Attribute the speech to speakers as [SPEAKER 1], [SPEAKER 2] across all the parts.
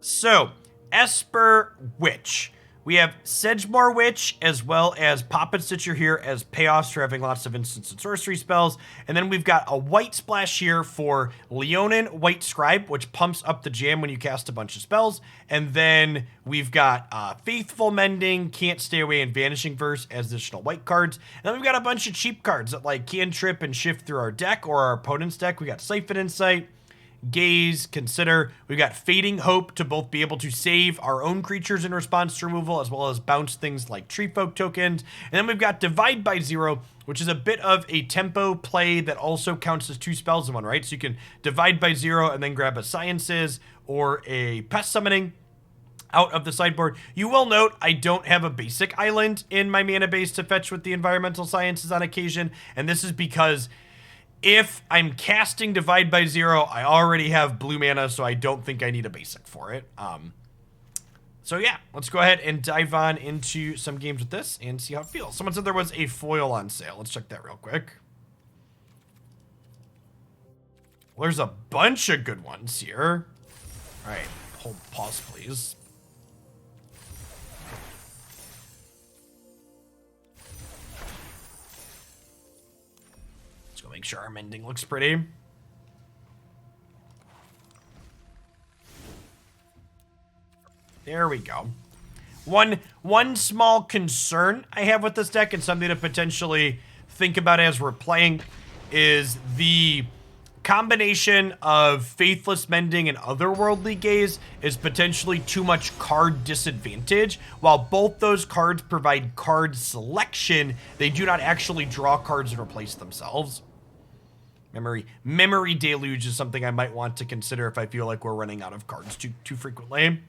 [SPEAKER 1] So, Esper Witch. We have Sedgemoor Witch as well as Poppet Stitcher here as payoffs for having lots of instants and sorcery spells. And then we've got a white splash here for Leonin Lightscribe, which pumps up the jam when you cast a bunch of spells. And then we've got Faithful Mending, Can't Stay Away, and Vanishing Verse as additional white cards. And then we've got a bunch of cheap cards that like cantrip and shift through our deck or our opponent's deck. We got Siphon Insight, Gaze, Consider. We've got Fading Hope to both be able to save our own creatures in response to removal, as well as bounce things like Tree Folk tokens. And then we've got Divide by Zero, which is a bit of a tempo play that also counts as 2 spells in one, right? So you can Divide by Zero and then grab a Sciences or a Pest Summoning out of the sideboard. You will note I don't have a basic island in my mana base to fetch with the Environmental Sciences on occasion, and this is because if I'm casting Divide by Zero, I already have blue mana, so I don't think I need a basic for it. So yeah, let's go ahead and dive on into some games with this and see how it feels. Someone said there was a foil on sale. Let's check that real quick. Well, there's a bunch of good ones here. All right, hold pause, please. Make sure our mending looks pretty. There we go. One small concern I have with this deck, and something to potentially think about as we're playing, is the combination of Faithless Mending and Otherworldly Gaze is potentially too much card disadvantage. While both those cards provide card selection, they do not actually draw cards and replace themselves. Memory Deluge is something I might want to consider if I feel like we're running out of cards too frequently.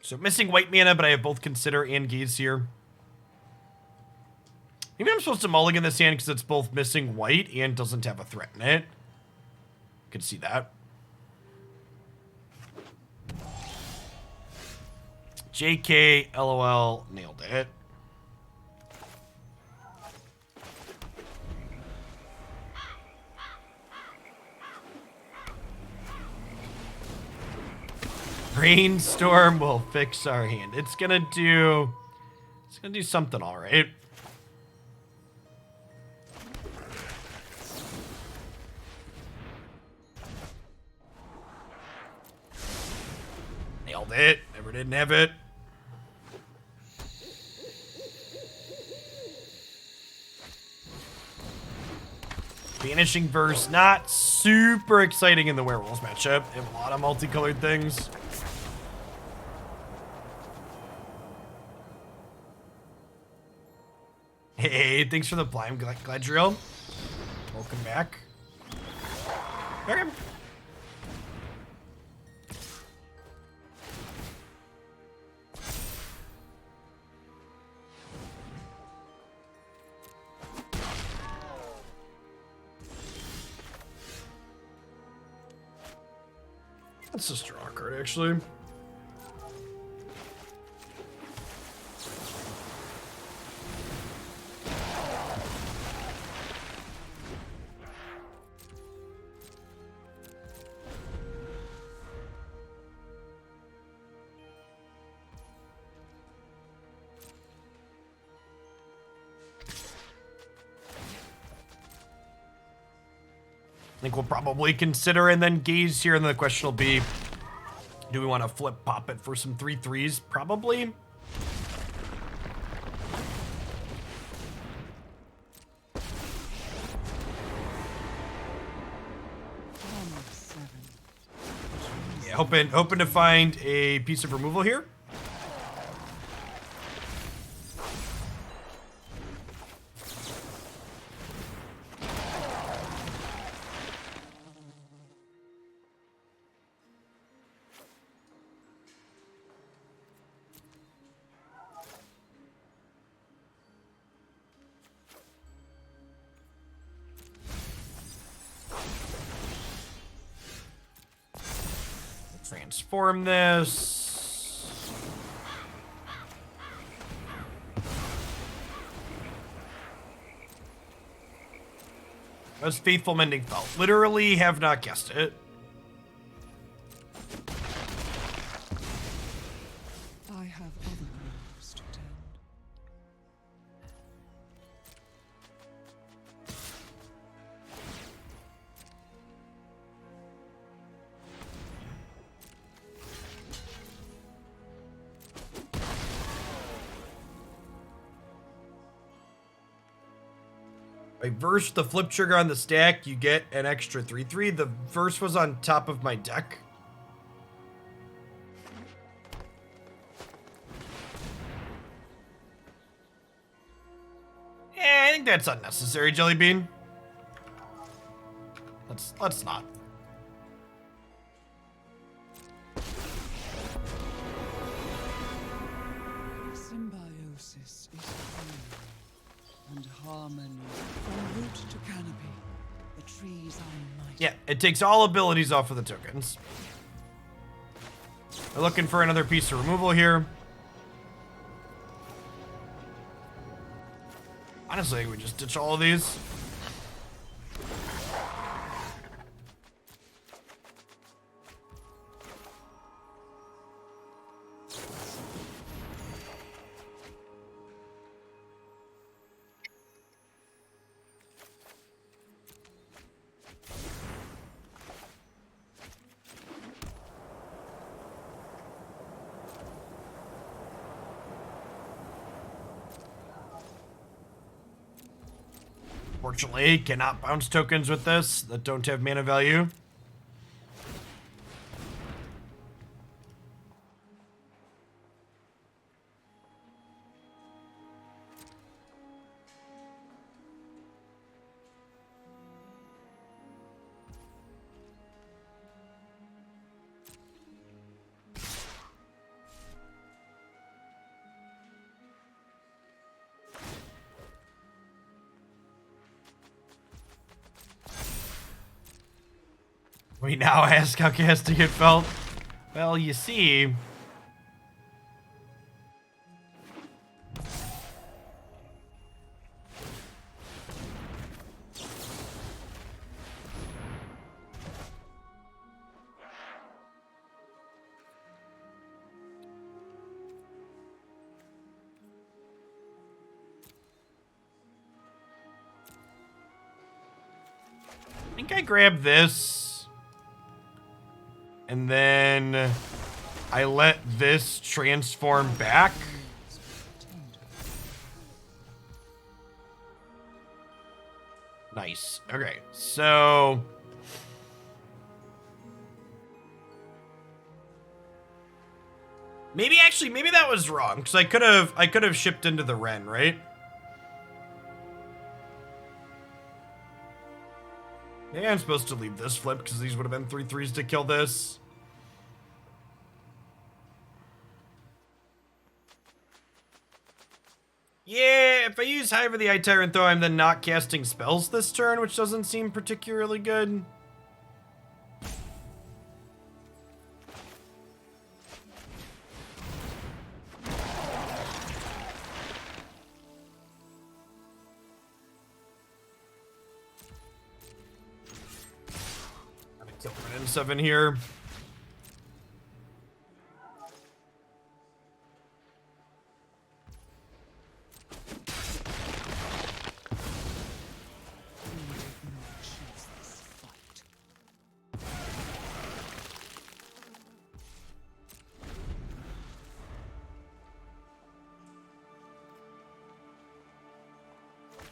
[SPEAKER 1] So missing white mana, but I have both Consider and Gaze here. Maybe I'm supposed to mulligan this hand because it's both missing white and doesn't have a threat in it. Could see that. JK, LOL, nailed it. Brainstorm will fix our hand. It's gonna do something, all right. Nailed it. Never didn't have it. Vanishing Verse, not super exciting in the Werewolves matchup. They have a lot of multicolored things. Hey, thanks for the Blime Gladriel. Welcome back. Okay. That's a straw card, actually. I think we'll probably Consider and then Gaze here, and then the question will be, do we want to flip Poppet for some 3/3s? Probably. Yeah, hoping to find a piece of removal here. Transform this. Was Faithful Mending Felt. Literally have not guessed it.
[SPEAKER 2] I have other graves to tend.
[SPEAKER 1] I verse the flip trigger on the stack, you get an extra 3/3. The verse was on top of my deck. Yeah, I think that's unnecessary, Jellybean. Let's not.
[SPEAKER 2] Symbiosis is harmony, and harmony from root to canopy. The trees are mighty.
[SPEAKER 1] Yeah, it takes all abilities off of the tokens. We're looking for another piece of removal here. Honestly, we just ditch all of these. Fortunately, cannot bounce tokens with this that don't have mana value. We now ask how casting it felt. Well, you see. I think I grabbed this. And then I let this transform back. Nice. Okay, so maybe that was wrong because I could have shipped into the Ren, right? Yeah, I'm supposed to leave this flip because these would have been 3/3s to kill this. Yeah, if I use Hive or the Eye Tyrant, though, I'm then not casting spells this turn, which doesn't seem particularly good. I'm gonna kill an N7 here.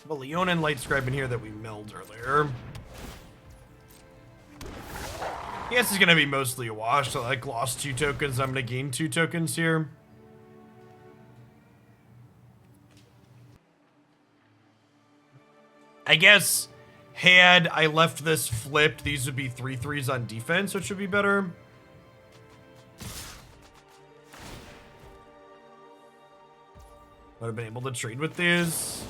[SPEAKER 1] The Leonin Lightscribe in here that we milled earlier. Yes, it's gonna be mostly a wash. So I like lost 2 tokens. I'm gonna gain 2 tokens here. I guess had I left this flipped, these would be 3/3s on defense, which would be better. Would have been able to trade with these.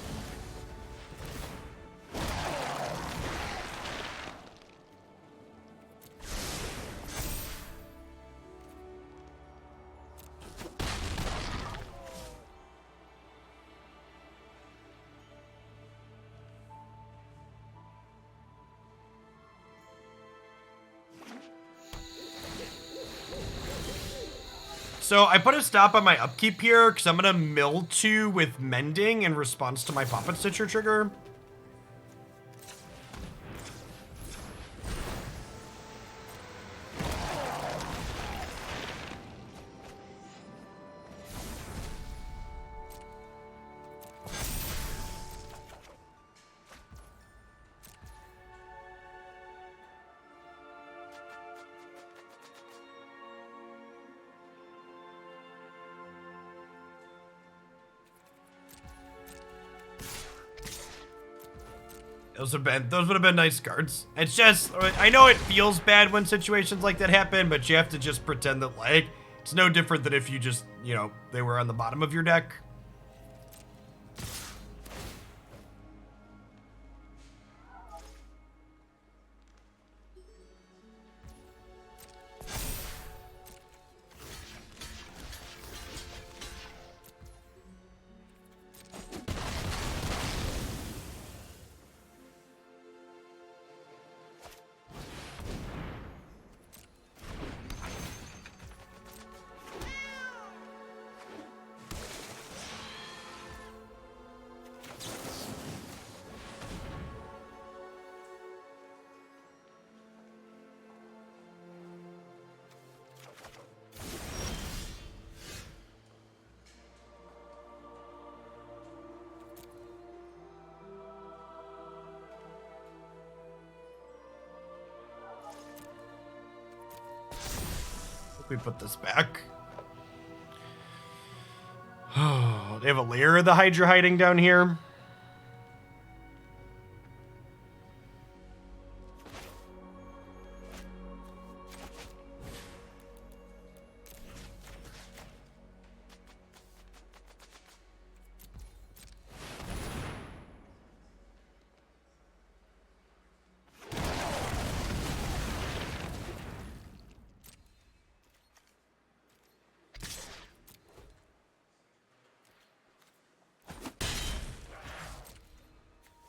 [SPEAKER 1] So I put a stop on my upkeep here because I'm going to mill 2 with Mending in response to my Poppet Stitcher trigger. Those would have been nice cards. It's just, I know it feels bad when situations like that happen, but you have to just pretend that, like, it's no different than if you just, you know, they were on the bottom of your deck. We put this back. Oh, they have a layer of the Hydra hiding down here.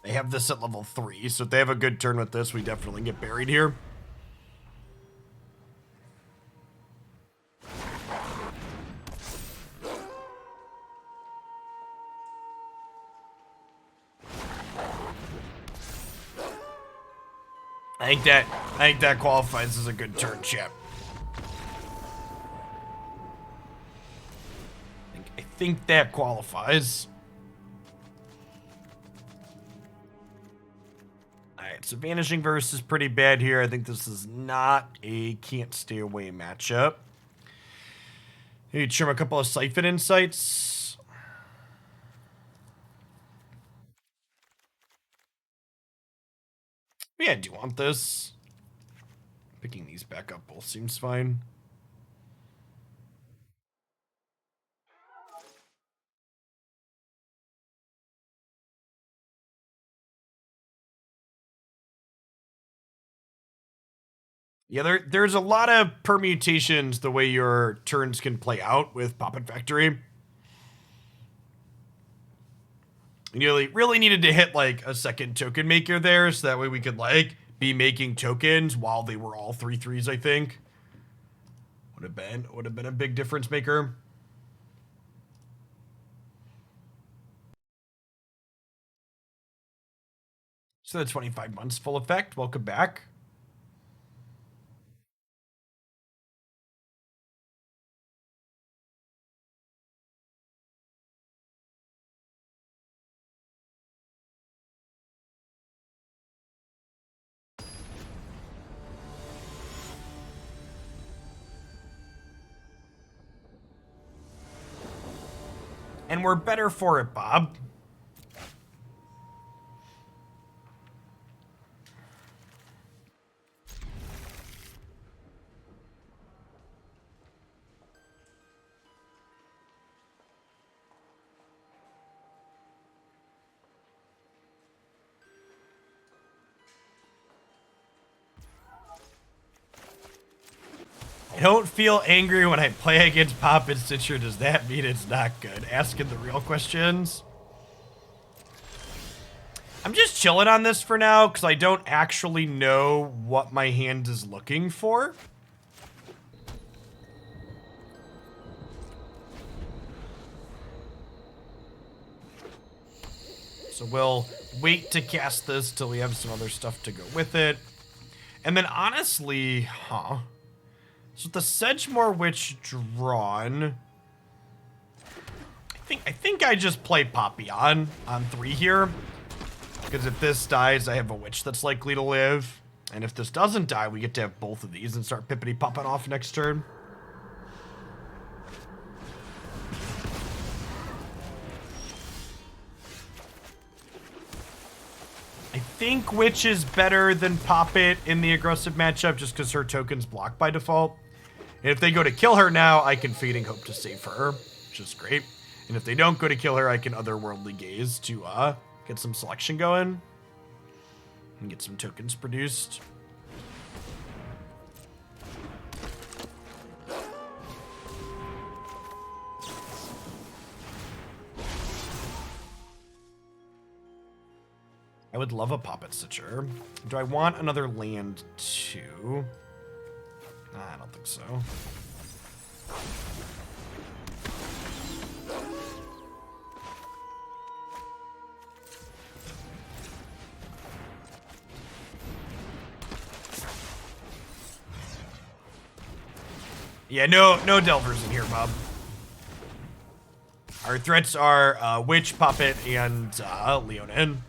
[SPEAKER 1] They have this at level 3, so if they have a good turn with this, we definitely get buried here. I think that qualifies as a good turn, chap. I think that qualifies. Alright, so Vanishing Verse is pretty bad here. I think this is not a can't stay away matchup. Maybe trim a couple of Siphon Insights. Yeah, I do want this. Picking these back up both seems fine. Yeah, there's a lot of permutations the way your turns can play out with Poppet Factory. You really needed to hit like a second token maker there, so that way we could like be making tokens while they were all 3/3s, I think. Would have been a big difference maker. So the 25 months full effect. Welcome back. And we're better for it, Bob. I don't feel angry when I play against Poppet Stitcher. Does that mean it's not good? Asking the real questions. I'm just chilling on this for now because I don't actually know what my hand is looking for. So we'll wait to cast this till we have some other stuff to go with it. And then honestly, so with the Sedgemoor Witch drawn, I think I just play Poppy on 3 here. Because if this dies, I have a Witch that's likely to live. And if this doesn't die, we get to have both of these and start pippity-popping off next turn. I think Witch is better than Poppet in the aggressive matchup just because her token's blocked by default. And if they go to kill her now, I can Fading Hope to save her, which is great. And if they don't go to kill her, I can Otherworldly Gaze to get some selection going and get some tokens produced. I would love a Poppet Stitcher. Do I want another land too? I don't think so. Yeah, no Delvers in here, Bob. Our threats are Witch, Poppet, and Leonin.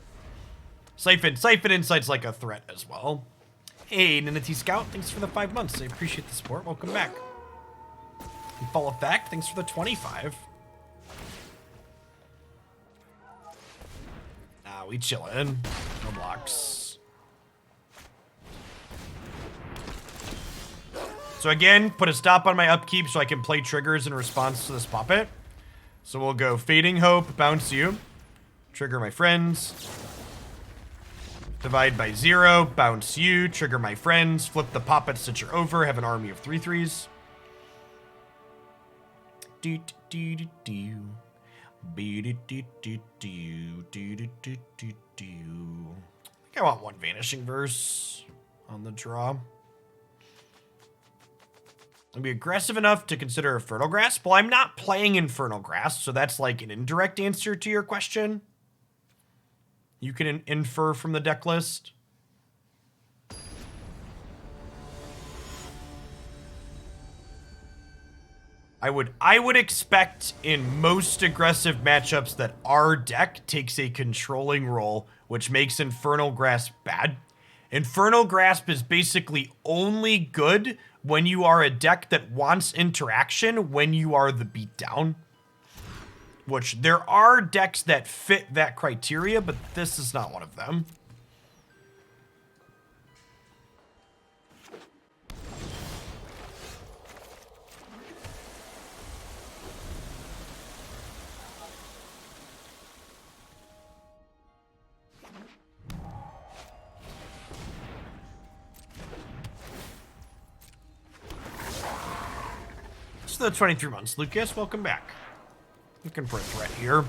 [SPEAKER 1] Siphon Insight's like a threat as well. Hey, Ninity Scout, thanks for the 5 months. I appreciate the support. Welcome back. And Fall Effect, thanks for the 25. We chillin'. No blocks. So again, put a stop on my upkeep so I can play triggers in response to this Poppet. So we'll go Fading Hope, bounce you. Trigger my friends. Divide by 0, bounce you, trigger my friends, flip the Poppet Stitcher over, have an army of 3/3s. Do do do do. Be do do do do do do do do do. I think I want 1 Vanishing Verse on the draw. I'll be aggressive enough to consider Infernal Grasp. Well, I'm not playing Infernal Grasp, so that's like an indirect answer to your question. You can infer from the deck list. I would expect in most aggressive matchups that our deck takes a controlling role, which makes Infernal Grasp bad. Infernal Grasp is basically only good when you are a deck that wants interaction when you are the beatdown. Which there are decks that fit that criteria, but this is not one of them. So the 23 months, Lucas, welcome back. Looking for a threat here.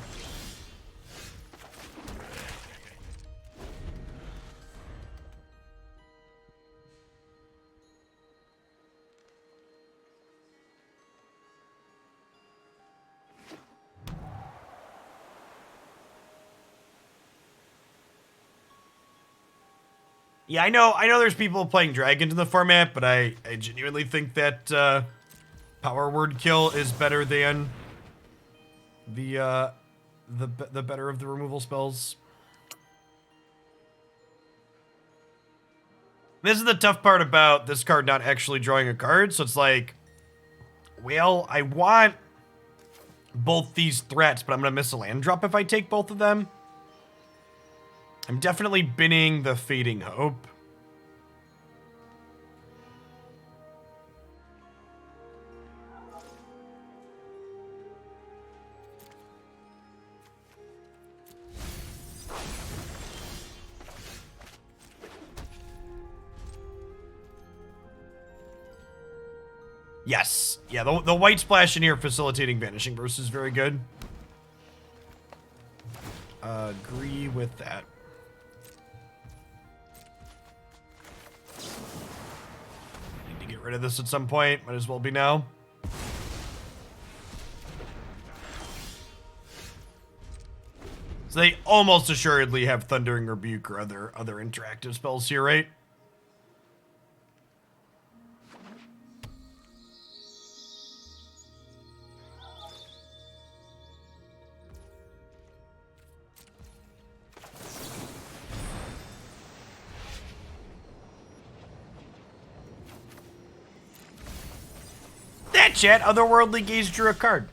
[SPEAKER 1] Yeah, I know there's people playing Dragons in the format, but I genuinely think that Power Word Kill is better than the better of the removal spells. This is the tough part about this card not actually drawing a card, so it's like, well, I want both these threats, but I'm gonna miss a land drop if I take both of them. I'm definitely binning the Fading Hope. Yes. Yeah, the white splash in here facilitating Vanishing Verse is very good. Agree with that. Need to get rid of this at some point. Might as well be now. So they almost assuredly have Thundering Rebuke or other interactive spells here, right? That chat, Otherworldly Gaze drew a card.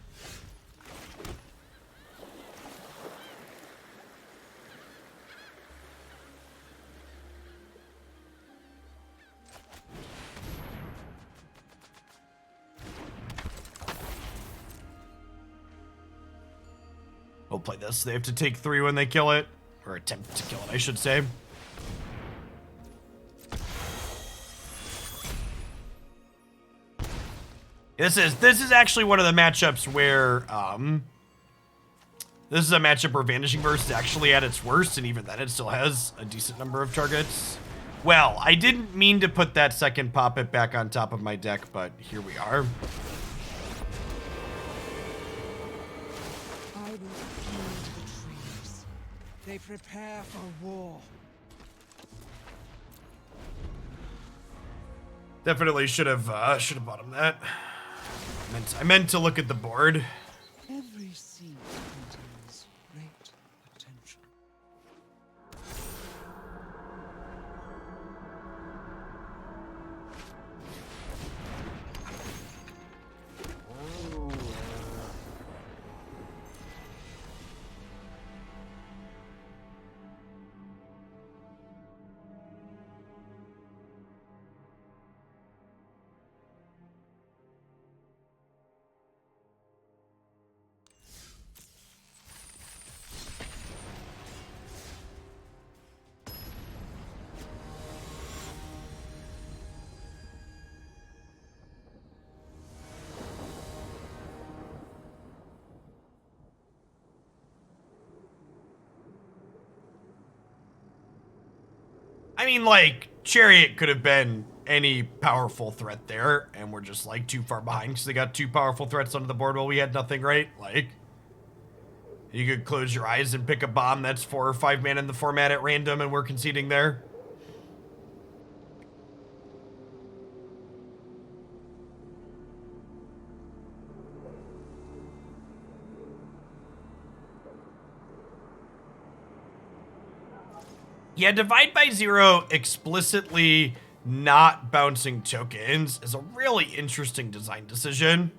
[SPEAKER 1] We'll play this. They have to take 3 when they kill it. Or attempt to kill it, I should say. This is actually one of the matchups where, this is a matchup where Vanishing Verse is actually at its worst, and even then it still has a decent number of targets. Well, I didn't mean to put that second Poppet back on top of my deck, but here we are.
[SPEAKER 2] I will fuse the trees. They prepare for war.
[SPEAKER 1] Definitely should have bought him that. I meant to look at the board.
[SPEAKER 2] Every seed contains great potential.
[SPEAKER 1] I mean, like, Chariot could have been any powerful threat there, and we're just, like, too far behind because they got 2 powerful threats onto the board while we had nothing, right? Like, you could close your eyes and pick a bomb that's 4 or 5 mana in the format at random, and we're conceding there. Yeah, Divide by Zero explicitly not bouncing tokens is a really interesting design decision.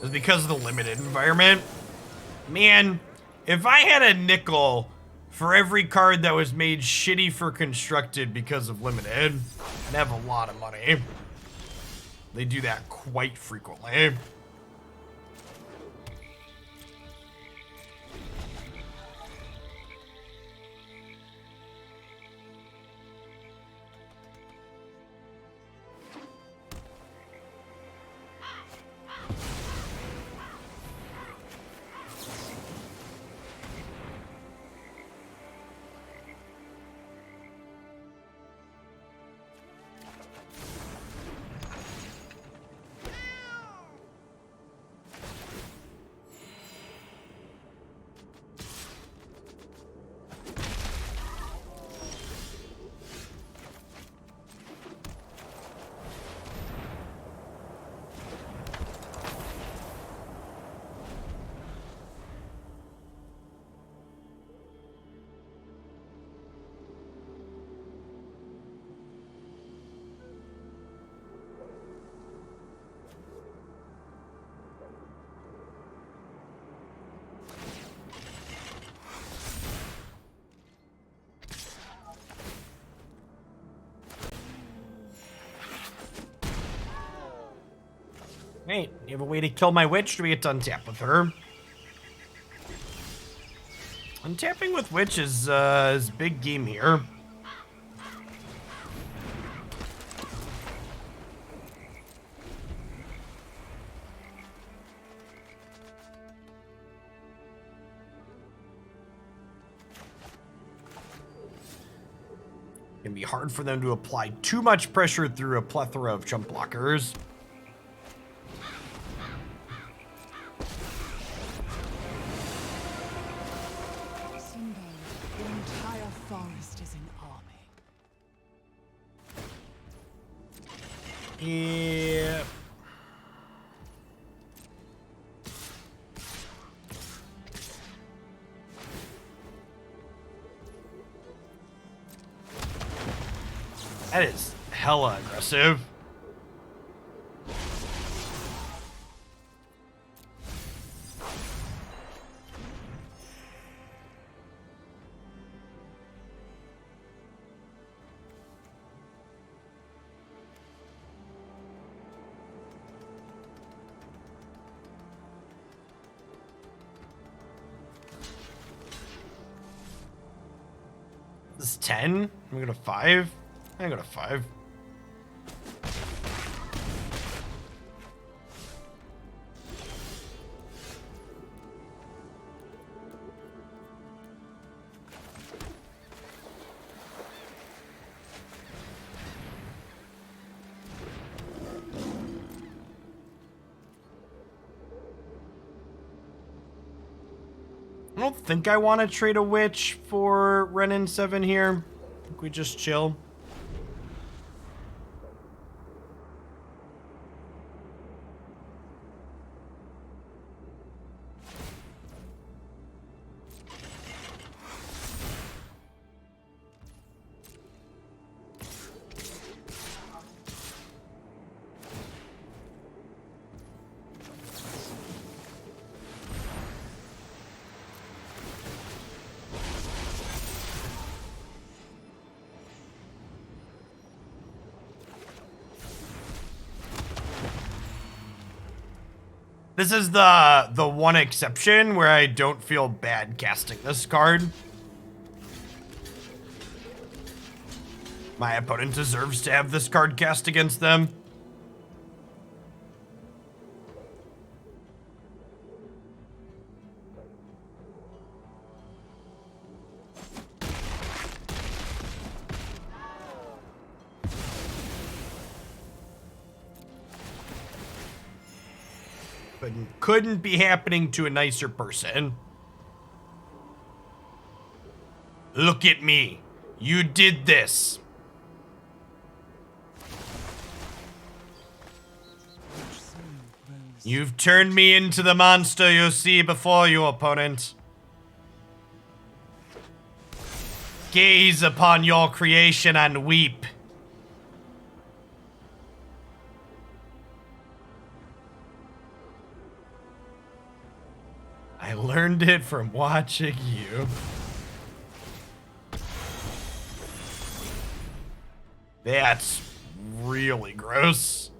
[SPEAKER 1] Is because of the limited environment. Man, if I had a nickel for every card that was made shitty for constructed because of limited, I'd have a lot of money. They do that quite frequently. Wait, you have a way to kill my witch? Do we get to untap with her? Untapping with witch is big game here. Can be hard for them to apply too much pressure through a plethora of jump blockers.
[SPEAKER 2] The entire forest is an army.
[SPEAKER 1] Yeah. That is hella aggressive. This is 10. I'm gonna go to 5. I go to 5. I don't think I want to trade a witch for Renin 7 here. I think we just chill. This is the one exception where I don't feel bad casting this card. My opponent deserves to have this card cast against them. Couldn't be happening to a nicer person. Look at me. You did this. You've turned me into the monster you see before you, opponent. Gaze upon your creation and weep. I learned it from watching you. That's really gross.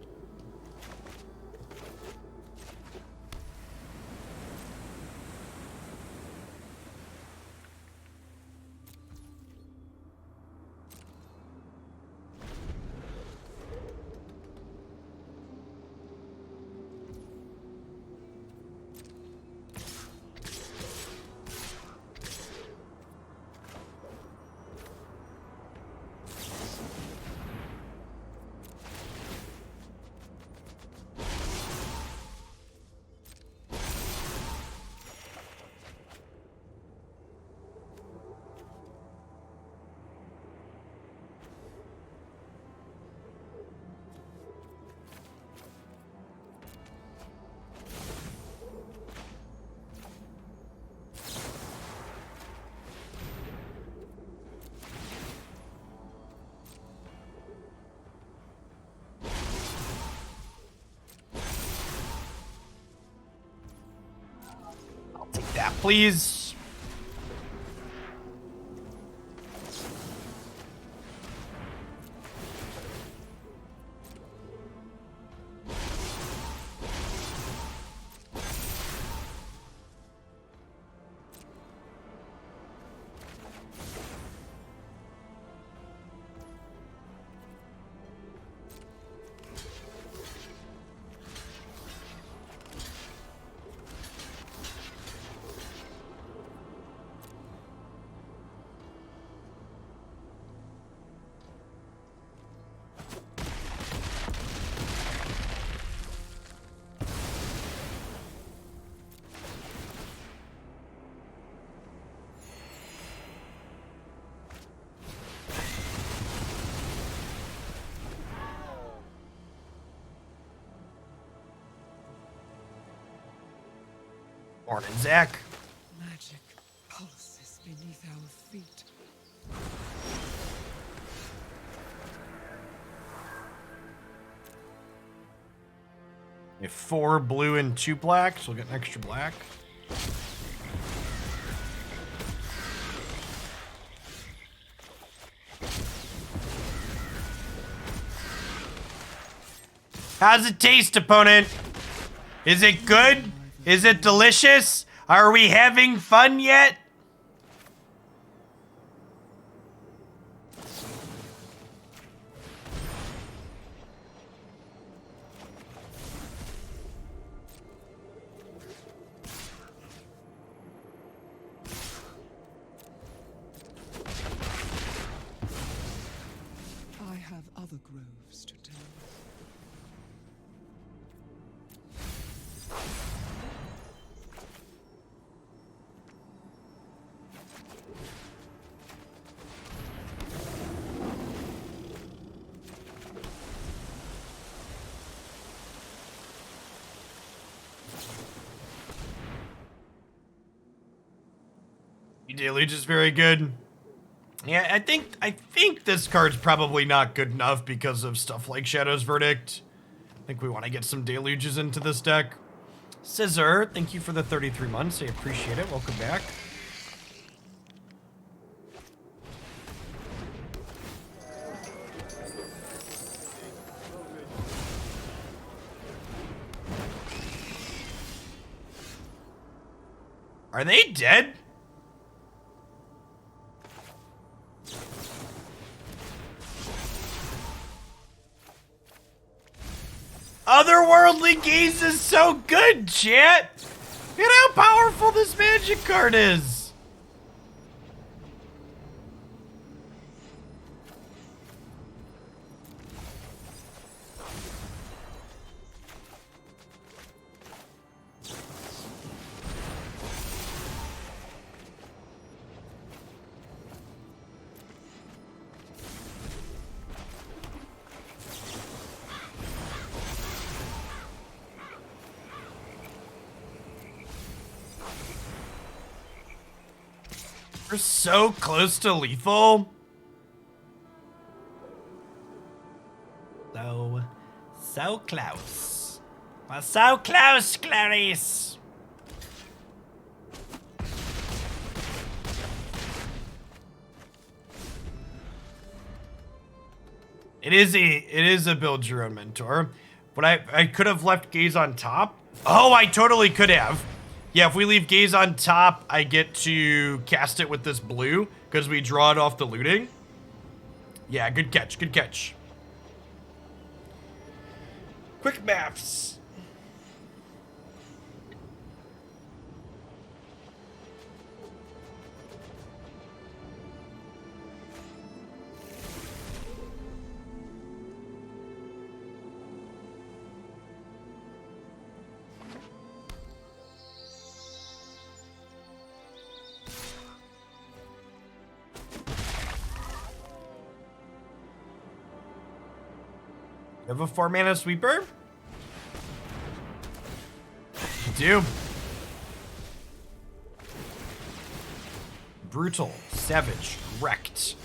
[SPEAKER 1] Take that, please. Morning, Zach.
[SPEAKER 2] Magic pulses beneath our feet.
[SPEAKER 1] We have 4 blue and 2 black, so we'll get an extra black. How's it taste, opponent? Is it good? Is it delicious? Are we having fun yet?
[SPEAKER 2] I have other groves to tend.
[SPEAKER 1] Deluge is very good. Yeah, I think this card's probably not good enough because of stuff like Shadow's Verdict. I think we want to get some Deluges into this deck. Scissor, thank you for the 33 months. I appreciate it. Welcome back. Are they dead? Otherworldly Gaze is so good, chat! Look at how powerful this magic card is! We're so close to lethal. So close. We're so close, Clarice. It is a build your own mentor. But I could have left Gaze on top. Oh, I totally could have. Yeah, if we leave Gaze on top, I get to cast it with this blue because we draw it off the looting. Yeah, good catch, good catch. Quick maths. You have a 4-mana sweeper? You do. Brutal, savage, wrecked.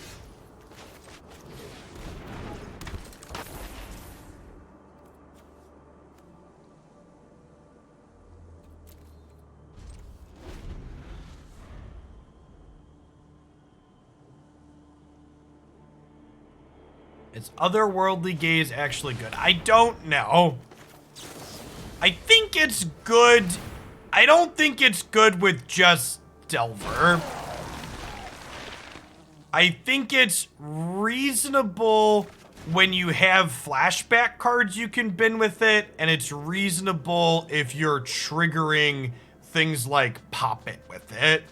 [SPEAKER 1] Is Otherworldly Gaze actually good? I don't know. I think it's good. I don't think it's good with just Delver. I think it's reasonable when you have flashback cards you can bin with it, and it's reasonable if you're triggering things like Poppet with it.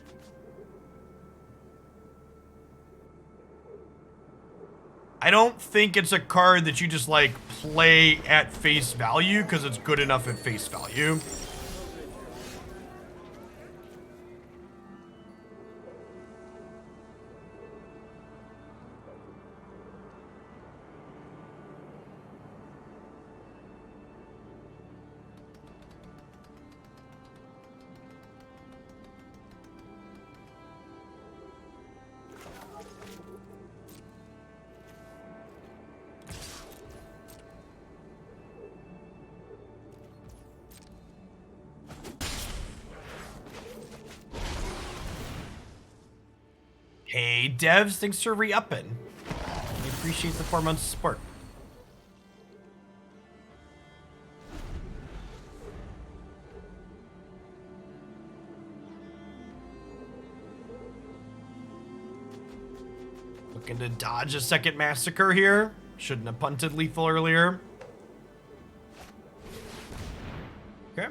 [SPEAKER 1] I don't think it's a card that you just like play at face value because it's good enough at face value. Hey, devs, thanks for re-upping. I appreciate the 4 months of support. Looking to dodge a second massacre here. Shouldn't have punted lethal earlier. Okay.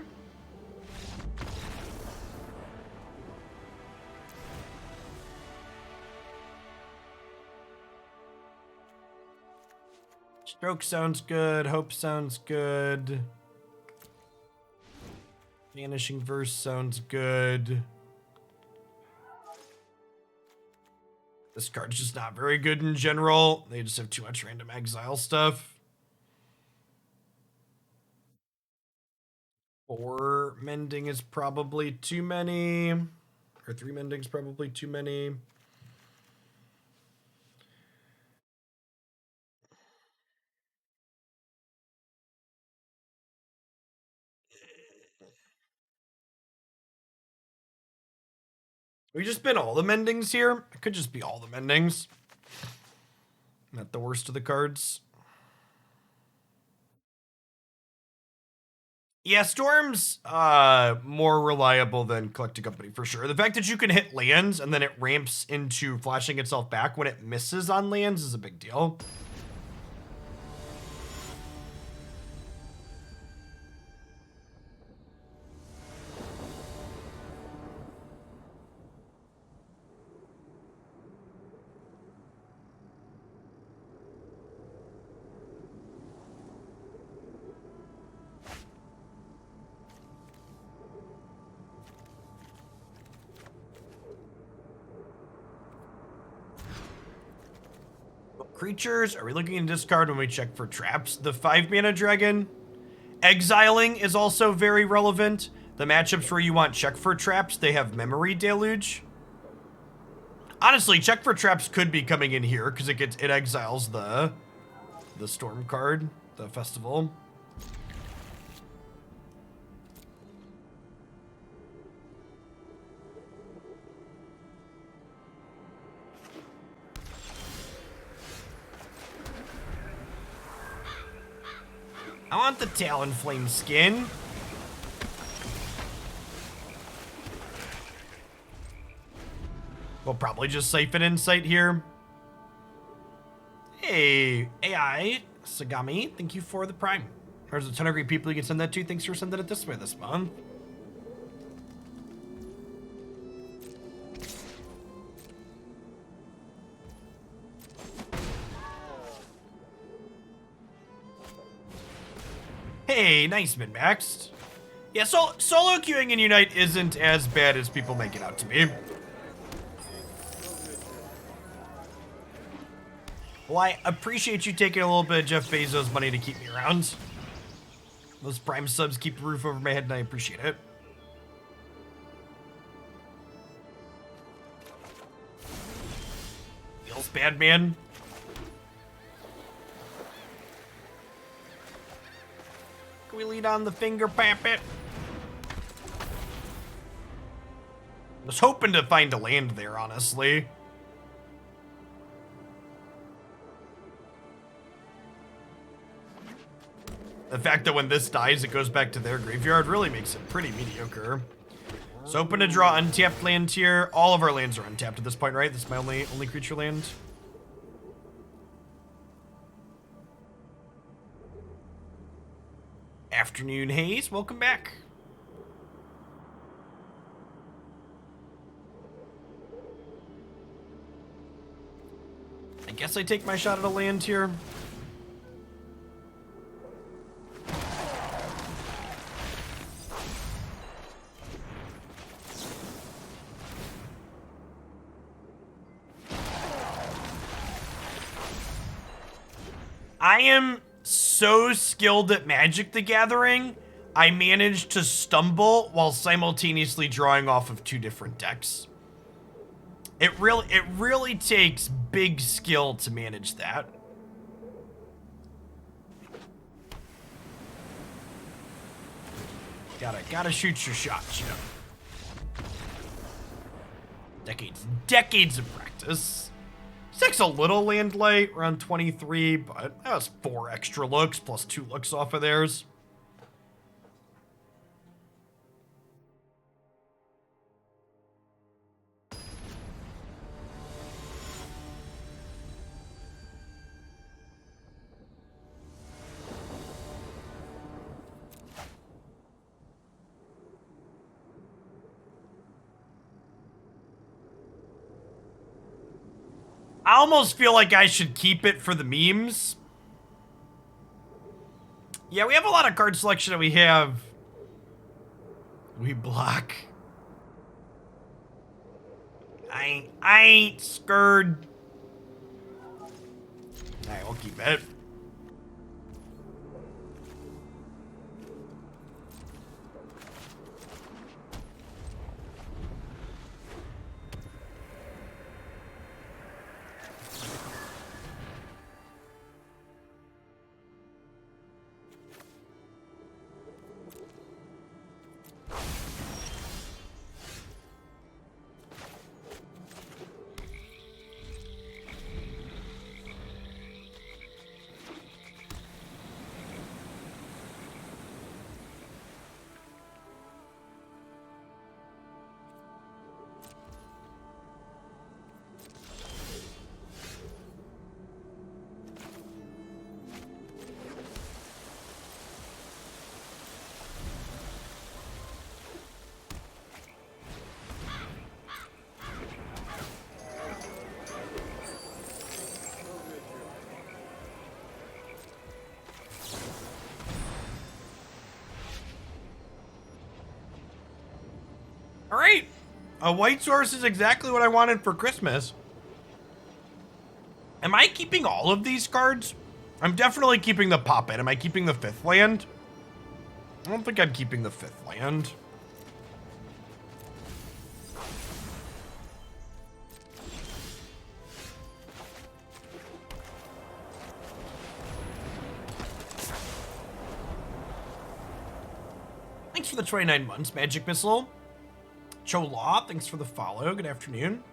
[SPEAKER 1] Stroke sounds good. Hope sounds good. Vanishing Verse sounds good. This card's just not very good in general. They just have too much random exile stuff. 4 mending is probably too many. Or 3 mending is probably too many. We just been all the mendings here. It could just be all the mendings. Not the worst of the cards. Yeah, Storm's more reliable than Collecting Company for sure. The fact that you can hit lands and then it ramps into flashing itself back when it misses on lands is a big deal. Creatures, are we looking to discard when we check for traps? The 5-mana dragon. Exiling is also very relevant. The matchups where you want check for traps, they have Memory Deluge. Honestly, check for traps could be coming in here because it exiles the storm card, the festival. I want the Talonflame skin. We'll probably just Siphon Insight here. Hey, AI, Sagami, thank you for the Prime. There's a ton of great people you can send that to. Thanks for sending it this way this month. Hey, nice min-maxed. Yeah, solo queuing in Unite isn't as bad as people make it out to be. Well, I appreciate you taking a little bit of Jeff Bezos' money to keep me around. Those Prime subs keep the roof over my head, and I appreciate it. Feels bad, man. Can we lead on the finger Poppet? I was hoping to find a land there, honestly. The fact that when this dies, it goes back to their graveyard really makes it pretty mediocre. So open to draw untapped land here. All of our lands are untapped at this point, right? This is my only creature land. Afternoon Haze, welcome back. I guess I take my shot at a land here. I am so skilled at Magic the Gathering, I managed to stumble while simultaneously drawing off of 2 different decks. It really takes big skill to manage that. Gotta shoot your shot, Chip. Decades of practice. 6 a little land light, around 23, but that was 4 extra looks plus 2 looks off of theirs. I almost feel like I should keep it for the memes. Yeah, we have a lot of card selection that we have. We block. I ain't scared. Alright, we'll keep it. All right, a white source is exactly what I wanted for Christmas. Am I keeping all of these cards? I'm definitely keeping the Poppet. Am I keeping the 5th land? I don't think I'm keeping the 5th land. Thanks for the 29 months, Magic Missile. Cho Law, thanks for the follow. Good afternoon.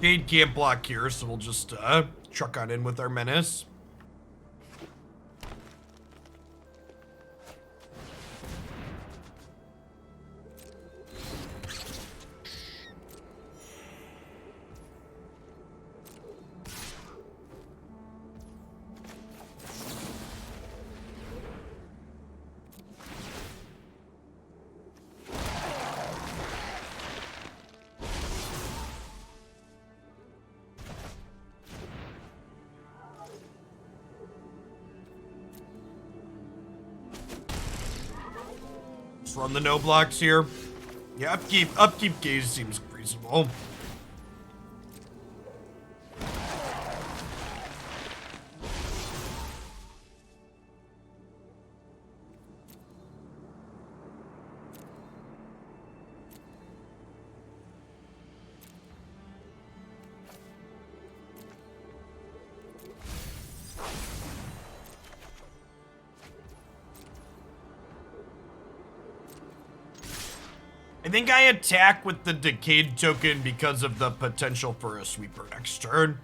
[SPEAKER 1] Jade can't block here, so we'll just truck on in with our menace. Run the no blocks here. Yeah, upkeep gaze seems reasonable. I think I attack with the Decayed token because of the potential for a sweeper next turn.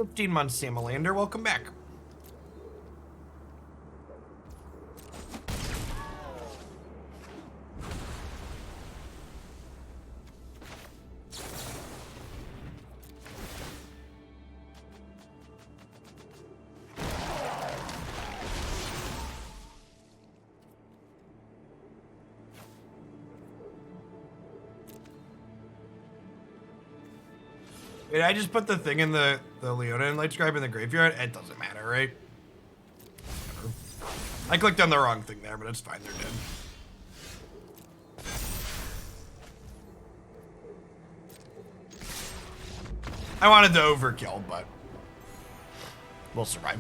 [SPEAKER 1] 15 months, Samalander. Welcome back. Did I just put the thing in the Leonin Lightscribe in the graveyard? It doesn't matter, right? Whatever. I clicked on the wrong thing there, but it's fine. They're dead. I wanted to overkill, but we'll survive.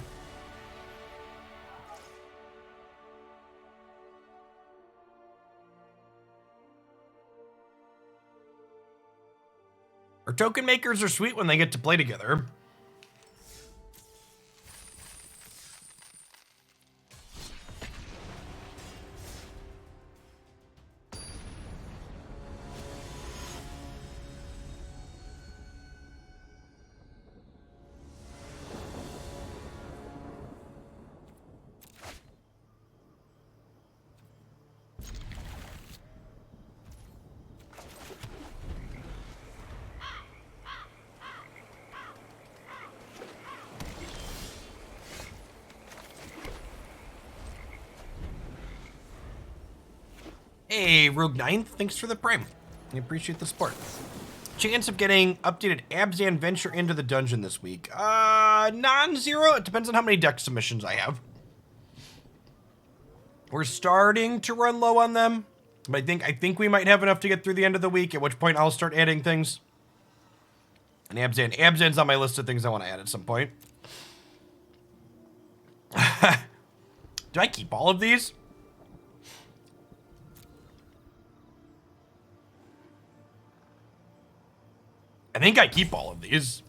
[SPEAKER 1] Our token makers are sweet when they get to play together. Hey, Rogue 9, thanks for the prime. I appreciate the support. Chance of getting updated Abzan Venture into the dungeon this week. Non-zero. It depends on how many deck submissions I have. We're starting to run low on them, but I think we might have enough to get through the end of the week, at which point I'll start adding things. And Abzan's on my list of things I want to add at some point. Do I keep all of these? I think I keep all of these.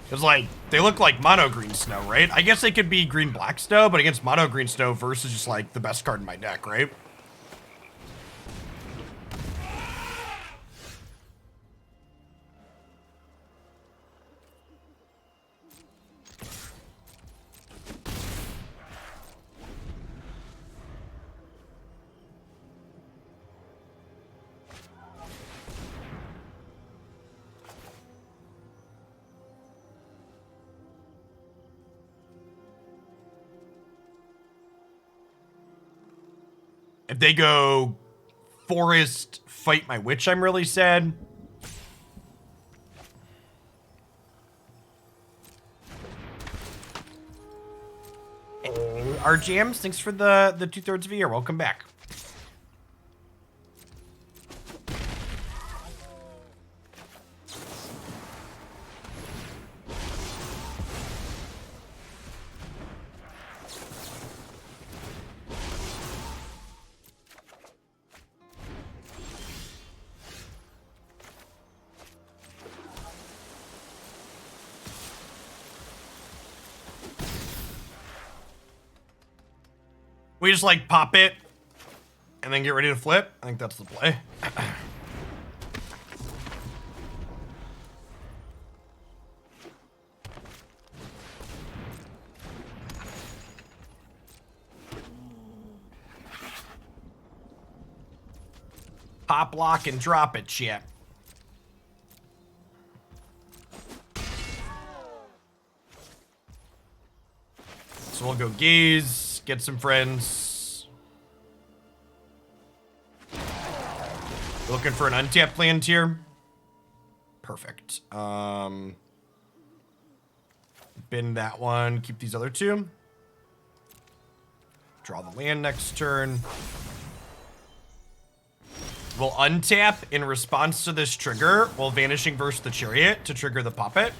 [SPEAKER 1] Because, like, they look like mono green snow, right? I guess they could be green black snow, but against mono green snow, Verse is just, like, the best card in my deck, right? If they go Forest, Fight My Witch, I'm really sad. Our Jams, thanks for the 2/3 of a year. Welcome back. We just like pop it and then get ready to flip. I think that's the play. Pop, lock, and drop it, shit. So we'll go gaze, get some friends. Looking for an untapped land here. Perfect. Bin that one, keep these other two. Draw the land next turn. We'll untap in response to this trigger. We'll Vanishing Verse the Chariot to trigger the Poppet.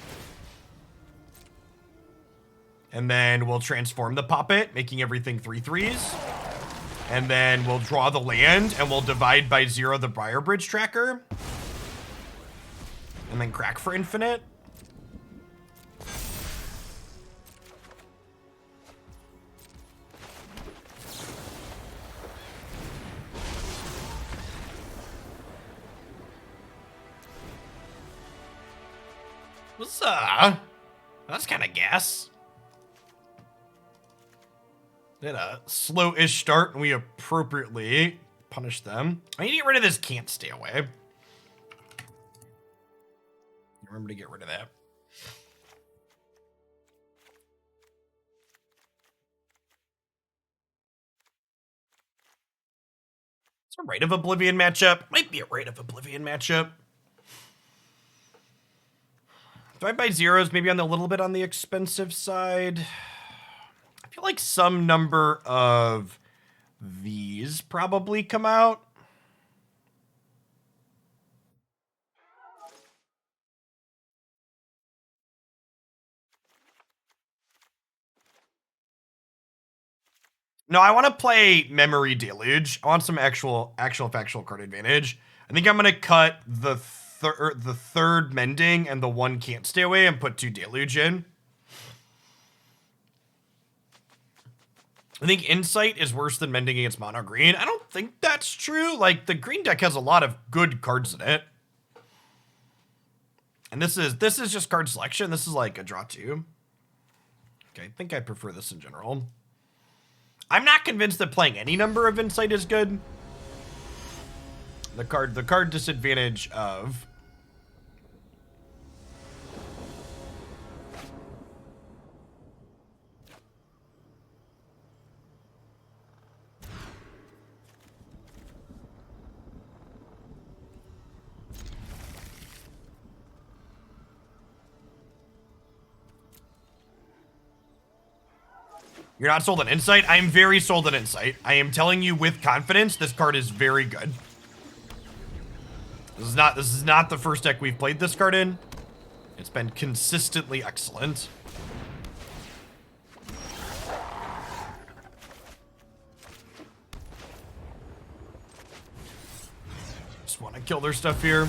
[SPEAKER 1] And then we'll transform the Poppet, making everything 3/3s. And then we'll draw the land, and we'll divide by 0 the Briar Bridge tracker. And then crack for infinite. That's kind of gas. They had a slow-ish start, and we appropriately punished them. I need to get rid of this can't stay away. Remember to get rid of that. It's a Rite of Oblivion matchup. Might be a Rite of Oblivion matchup. 5x0s, maybe on the little bit on the expensive side. I feel like some number of these probably come out. No, I want to play Memory Deluge. I want some actual factual card advantage. I think I'm gonna cut the third Mending and the one Can't Stay Away and put 2 Deluge in. I think Insight is worse than Mending against mono green. I don't think that's true. Like, the green deck has a lot of good cards in it. And this is just card selection. This is like a draw 2. Okay, I think I prefer this in general. I'm not convinced that playing any number of Insight is good. The card disadvantage of You're not sold on Insight? I am very sold on Insight. I am telling you with confidence, this card is very good. This is not the first deck we've played this card in. It's been consistently excellent. Just want to kill their stuff here.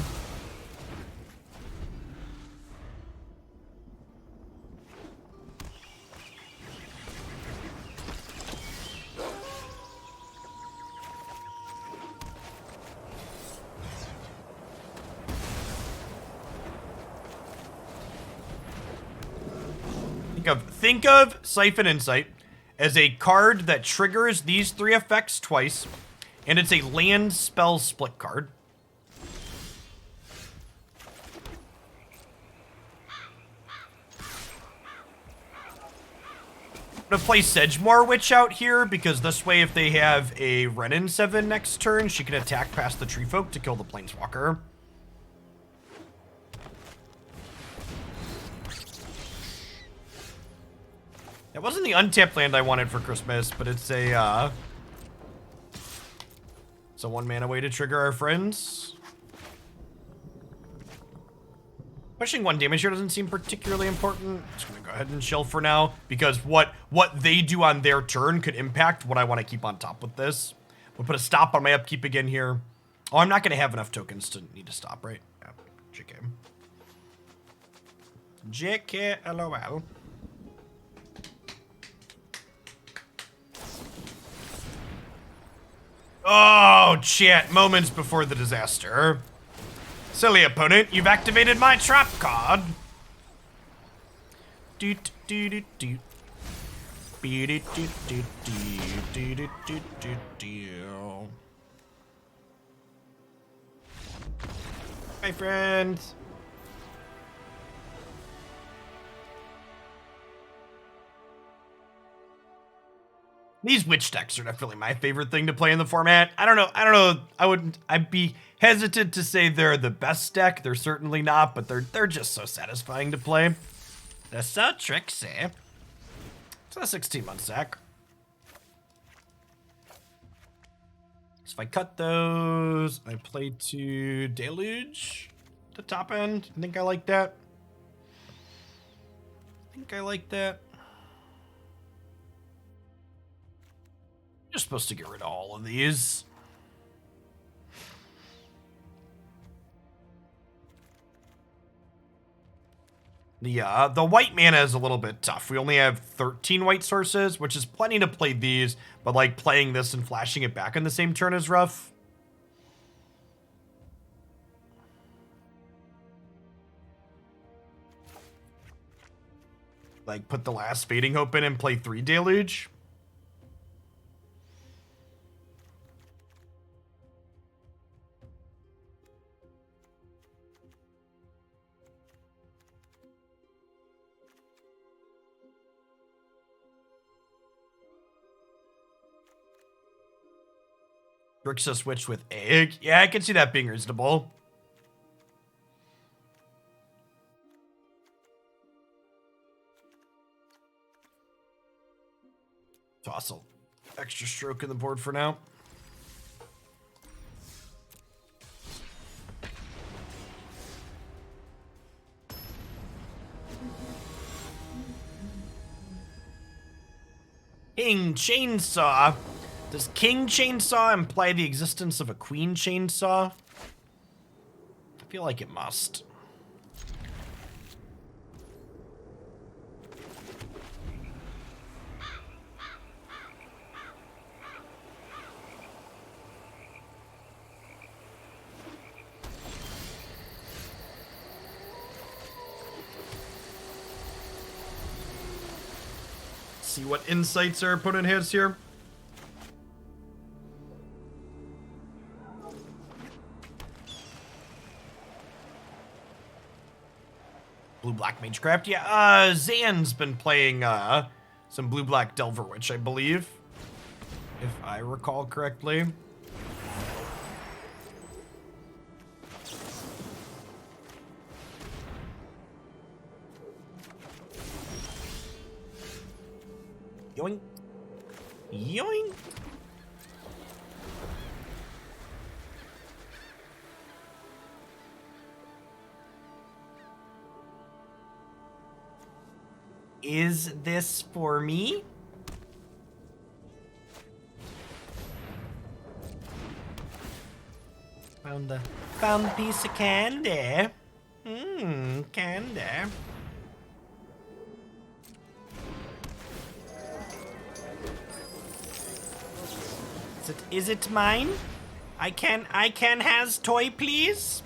[SPEAKER 1] Think of Siphon Insight as a card that triggers these 3 effects twice, and it's a land spell split card. I'm gonna play Sedgemoor Witch out here, because this way if they have a Renin 7 next turn, she can attack past the Tree Folk to kill the Planeswalker. It wasn't the untapped land I wanted for Christmas, but it's a 1-mana way to trigger our friends. Pushing 1 damage here doesn't seem particularly important. Just gonna go ahead and chill for now, because what they do on their turn could impact what I want to keep on top with this. We'll put a stop on my upkeep again here. Oh, I'm not gonna have enough tokens to need to stop, right? Yeah, JK. JK, LOL. Oh, chat, moments before the disaster. Silly opponent, you've activated my trap card. Doot doot doot doot. Hi, friends. These witch decks are definitely my favorite thing to play in the format. I don't know. I'd be hesitant to say they're the best deck. They're certainly not, but they're just so satisfying to play. They're so tricksy. It's a 16-month sack. So if I cut those, I play 2 Deluge. The top end. I think I like that. You're supposed to get rid of all of these. The white mana is a little bit tough. We only have 13 white sources, which is plenty to play these, but like playing this and flashing it back on the same turn is rough. like put the last Fading Hope in and play 3 Deluge. Grixis Witch with Egg. Yeah, I can see that being reasonable. Toss a extra stroke in the board for now. King Chainsaw. Does King Chainsaw imply the existence of a Queen Chainsaw? I feel like it must. See what insights our opponent has here. Blue-black Magecraft. Yeah, Zan's been playing some blue-black Delver Witch, I believe. If I recall correctly. Yoink. Yoink. Is this for me? Found a piece of candy. Candy. Is it mine? I can has toy, please.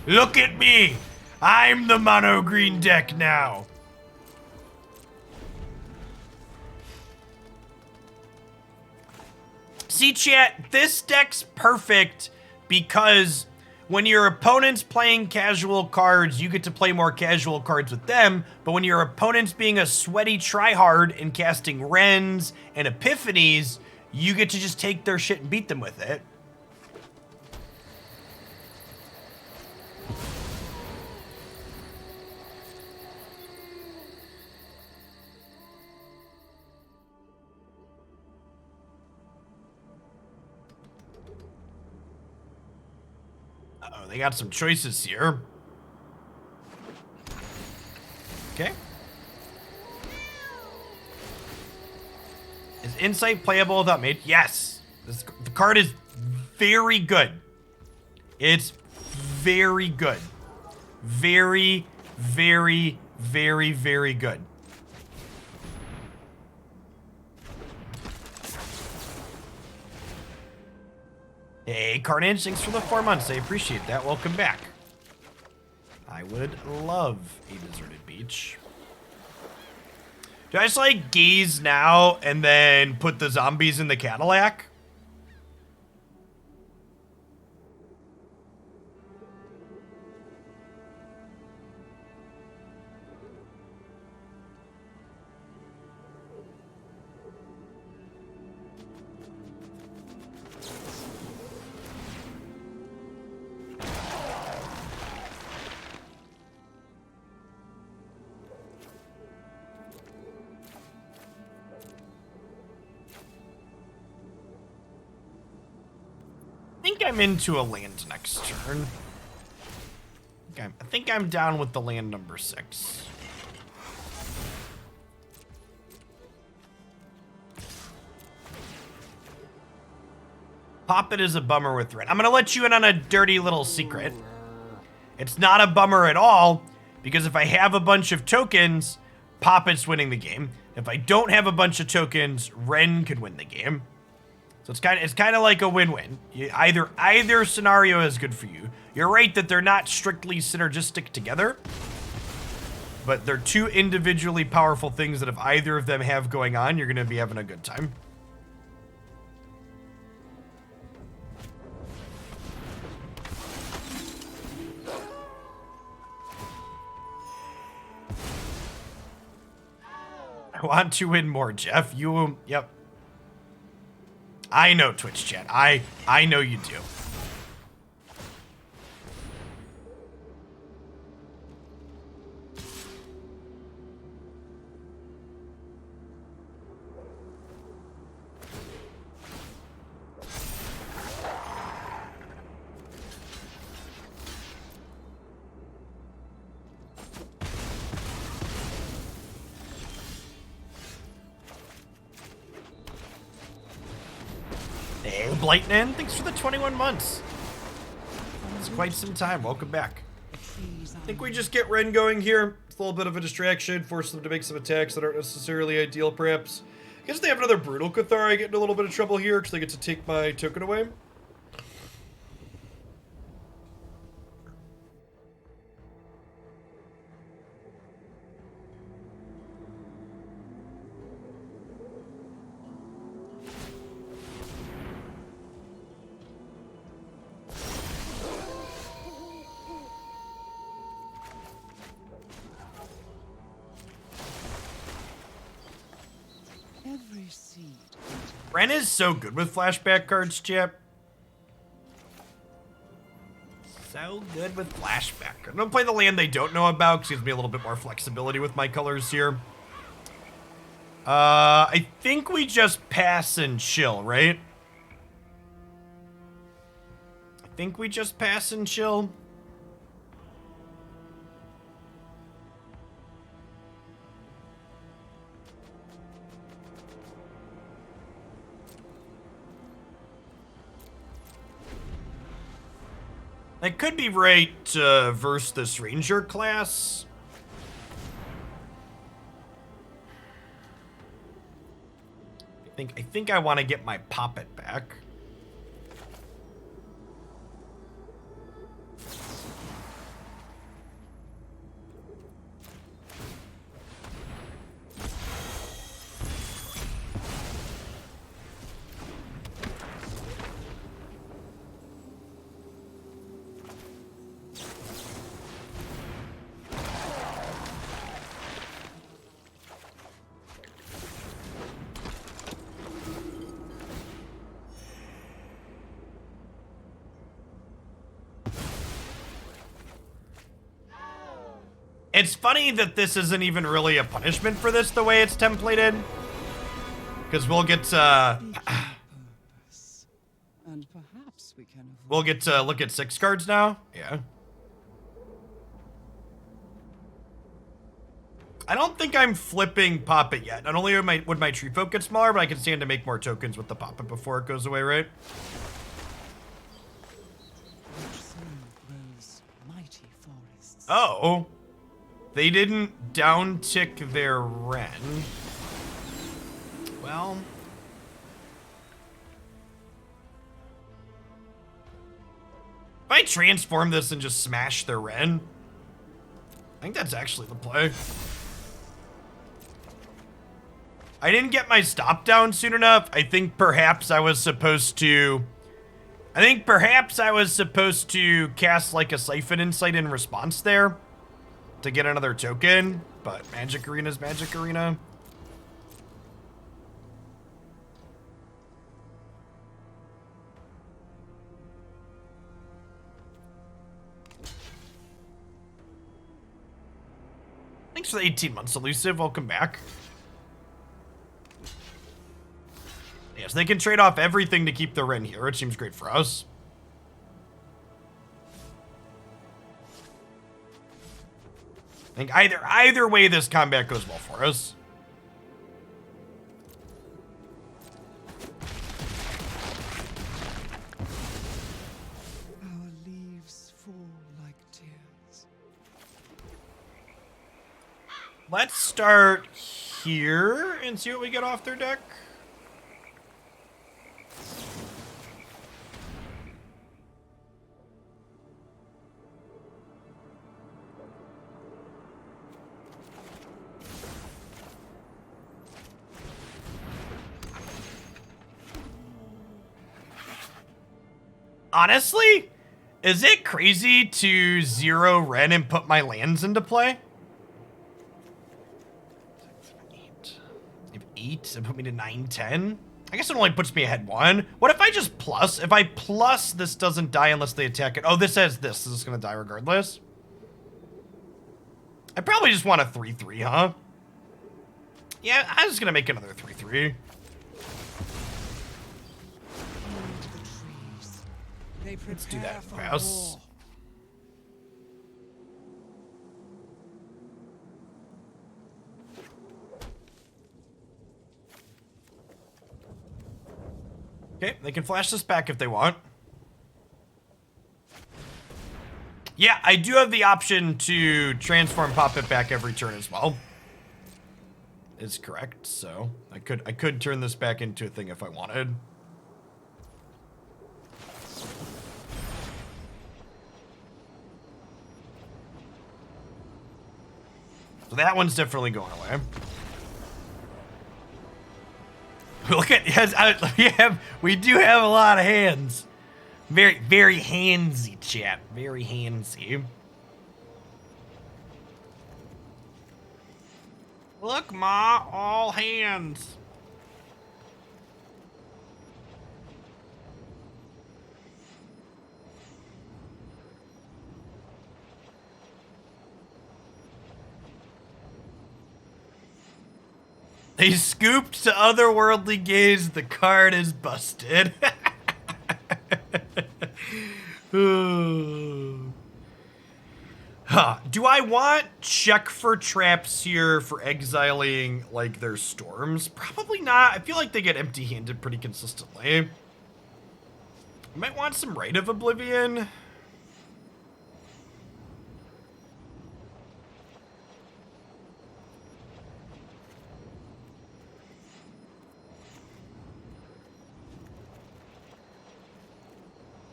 [SPEAKER 1] Look at me! I'm the mono green deck now. See, chat, this deck's perfect because when your opponent's playing casual cards, you get to play more casual cards with them, but when your opponent's being a sweaty tryhard and casting Wrens and Epiphanies, you get to just take their shit and beat them with it. Uh-oh, they got some choices here. Okay. Is Insight playable without Mage? Yes. The card is very good. It's very good. Very, very, very, very good. Hey, Carnage, thanks for the 4 months. I appreciate that. Welcome back. I would love a deserted beach. Do I just like gaze now and then put the zombies in the Cadillac? I'm into a land next turn. Okay, I think I'm down with the land number 6. Poppet is a bummer with red. I'm gonna let you in on a dirty little secret. It's not a bummer at all, because if I have a bunch of tokens, Poppet's winning the game. If I don't have a bunch of tokens, Ren could win the game. So it's kind of like a win-win. Either scenario is good for you. You're right that they're not strictly synergistic together, but they're two individually powerful things that if either of them have going on, you're going to be having a good time. I want to win more, Jeff. Yep. I know, Twitch chat. I know you do. Hey, Blightnin, thanks for the 21 months. It's quite some time. Welcome back. I think we just get Ren going here. It's a little bit of a distraction, force them to make some attacks that aren't necessarily ideal, perhaps. I guess they have another Brutal Cathar. I get in a little bit of trouble here because they get to take my token away. Ren is so good with flashback cards, Chip. So good with flashback. I'm gonna play the land they don't know about because it gives me a little bit more flexibility with my colors here. I think we just pass and chill, right? I think we just pass and chill. I could be right versus this ranger class. I think I want to get my Poppet back. It's funny that this isn't even really a punishment for this, the way it's templated. Because we'll get
[SPEAKER 2] And perhaps we can
[SPEAKER 1] we'll get to look at 6 cards now. Yeah. I don't think I'm flipping Poppet yet. Not only would my tree folk get smaller, but I can stand to make more tokens with the Poppet before it goes away, right? Oh. They didn't downtick their Ren. Well. If I transform this and just smash their Ren, I think that's actually the play. I didn't get my stop down soon enough. I think perhaps I was supposed to cast like a Siphon Insight in response there to get another token, but Magic Arena's Magic Arena. Thanks for the 18 months, Elusive. Welcome back. Yes, they can trade off everything to keep the Ren here. It seems great for us. I think either way this combat goes well for us.
[SPEAKER 2] Our leaves fall like tears.
[SPEAKER 1] Let's start here and see what we get off their deck. Honestly, is it crazy to 0 Ren and put my lands into play? 8. I have 8 and put me to 9, 10. I guess it only puts me ahead 1. What if I just plus? If I plus, this doesn't die unless they attack it. Oh, this has this. This is going to die regardless. I probably just want a 3-3, huh? Yeah, I'm just going to make another 3-3. Let's do that fast. Okay, they can flash this back if they want. Yeah, I do have the option to transform Poppet back every turn as well. Is correct, so I could turn this back into a thing if I wanted. So that one's definitely going away. Look at, yes, we do have a lot of hands. Very, very handsy, chat. Very handsy. Look, Ma, all hands. They scooped to Otherworldly Gaze. The card is busted. Huh. Do I want check for traps here for exiling, like, their storms? Probably not. I feel like they get empty-handed pretty consistently. I might want some Rite of Oblivion.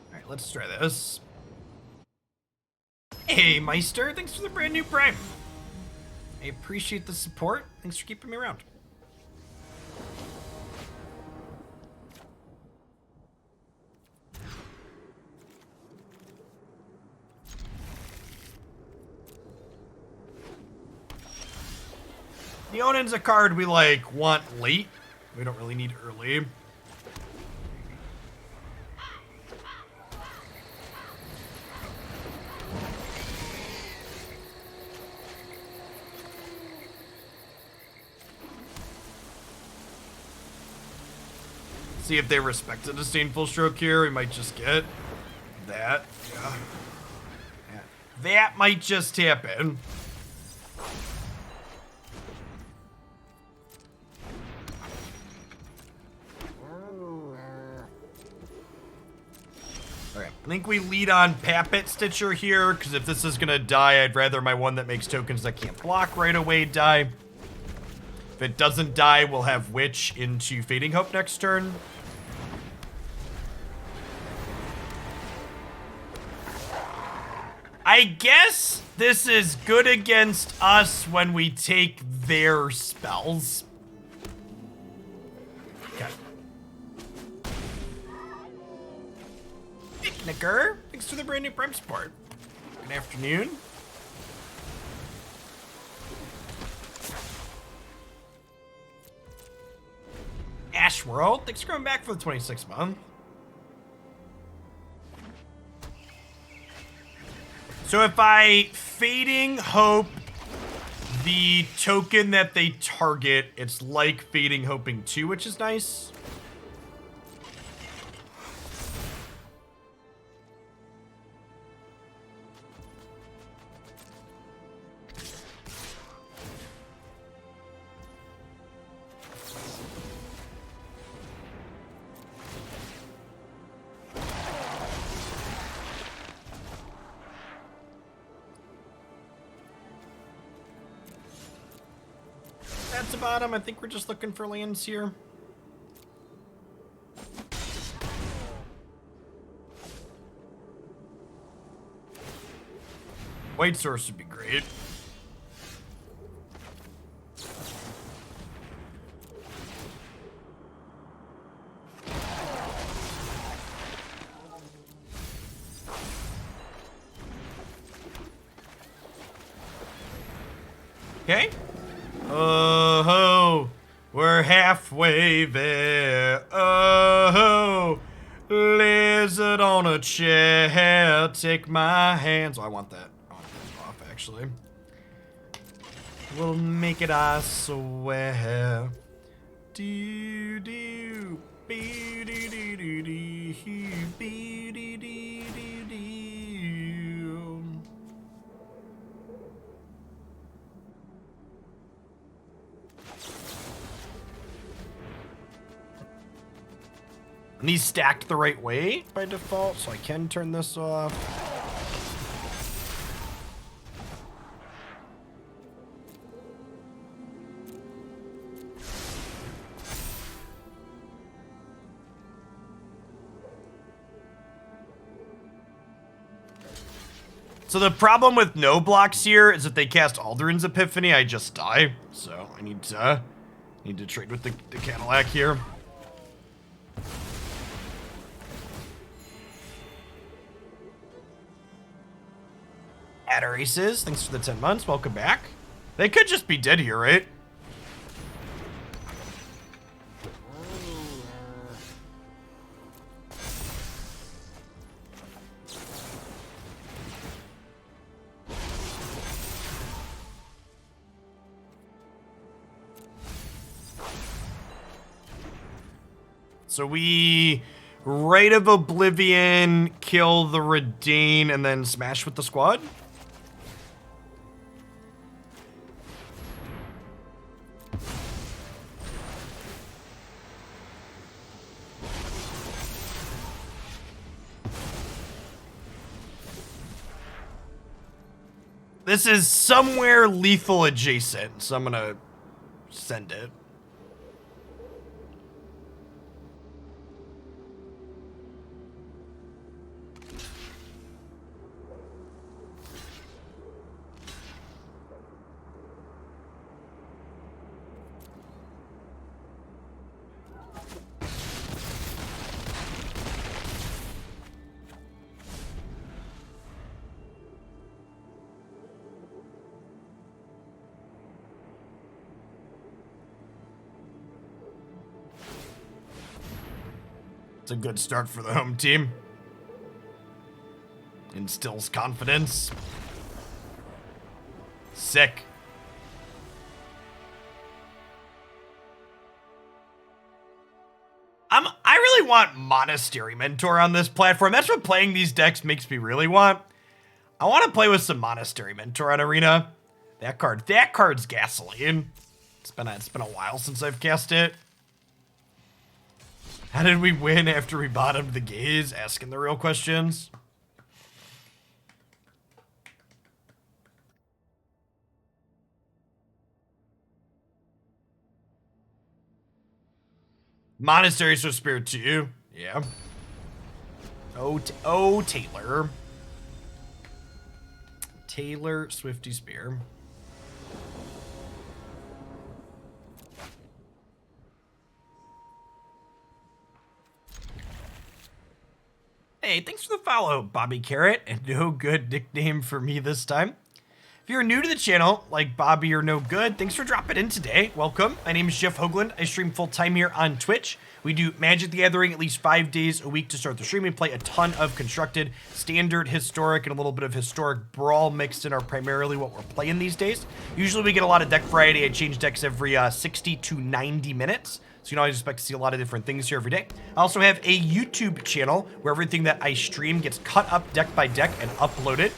[SPEAKER 1] Alright, let's try this. Hey, Meister, thanks for the brand new Prime. I appreciate the support. Thanks for keeping me around. Leonin's a card we, like, want late. We don't really need early. See if they respect the Disdainful Stroke here. We might just get that. Yeah. That might just happen. Okay, I think we lead on Poppet Stitcher here, because if this is going to die, I'd rather my one that makes tokens that can't block right away die. If it doesn't die, we'll have Witch into Fading Hope next turn. I guess this is good against us when we take their spells. Okay. Picnicker, thanks for the brand new Prime support. Good afternoon. Ash World, thanks for coming back for the 26th month. So if I Fading Hope the token that they target, it's like Fading Hoping 2, which is nice. That's about them. I think we're just looking for lands here. White Source would be great. Okay. Oh ho, we're halfway there. Oh ho, lizard on a chair, take my hands. Oh, I want that. I want that off, actually. We'll make it, I swear. Do do be do do do do be do do do do. And these stacked the right way by default, so I can turn this off. So the problem with no blocks here is if they cast Aldrin's Epiphany, I just die. So I need to trade with the Cadillac here. Adder Aces, thanks for the 10 months. Welcome back. They could just be dead here, right? So we Rite of Oblivion, kill the Redain, and then smash with the squad? This is somewhere lethal adjacent, so I'm gonna send it. It's a good start for the home team. Instills confidence. Sick. I really want Monastery Mentor on this platform. That's what playing these decks makes me really want. I want to play with some Monastery Mentor on Arena. That card's gasoline. It's been a while since I've cast it. How did we win after we bottomed the gaze? Asking the real questions. Monastery Swift Spirit 2. Yeah. Oh, Taylor. Taylor Swifty Spear. Hey, thanks for the follow, Bobby Carrot, and no good nickname for me this time. If you're new to the channel, like Bobby or No Good, thanks for dropping in today. Welcome. My name is Jeff Hoagland. I stream full-time here on Twitch. We do Magic the Gathering at least 5 days a week to start the stream. We play a ton of Constructed, Standard, Historic, and a little bit of Historic Brawl mixed in are primarily what we're playing these days. Usually we get a lot of deck variety. I change decks every 60 to 90 minutes. So you can always expect to see a lot of different things here every day. I also have a YouTube channel where everything that I stream gets cut up deck by deck and uploaded.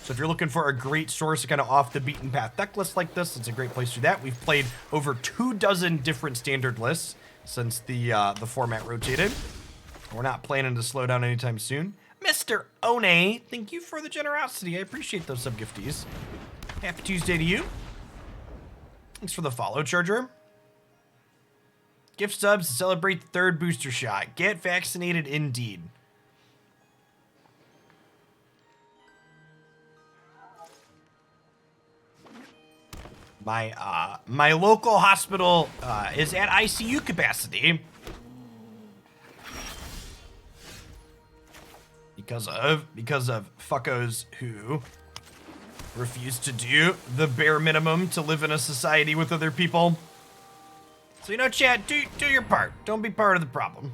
[SPEAKER 1] So if you're looking for a great source of kind of off the beaten path deck list like this, it's a great place to do that. We've played over 24 different standard lists since the format rotated. We're not planning to slow down anytime soon. Mr. One, thank you for the generosity. I appreciate those sub-gifties. Happy Tuesday to you. Thanks for the follow, Charger. Gift subs to celebrate the 3rd booster shot. Get vaccinated indeed. My local hospital is at ICU capacity because of fuckos who refuse to do the bare minimum to live in a society with other people. So, you know, chat, do your part. Don't be part of the problem.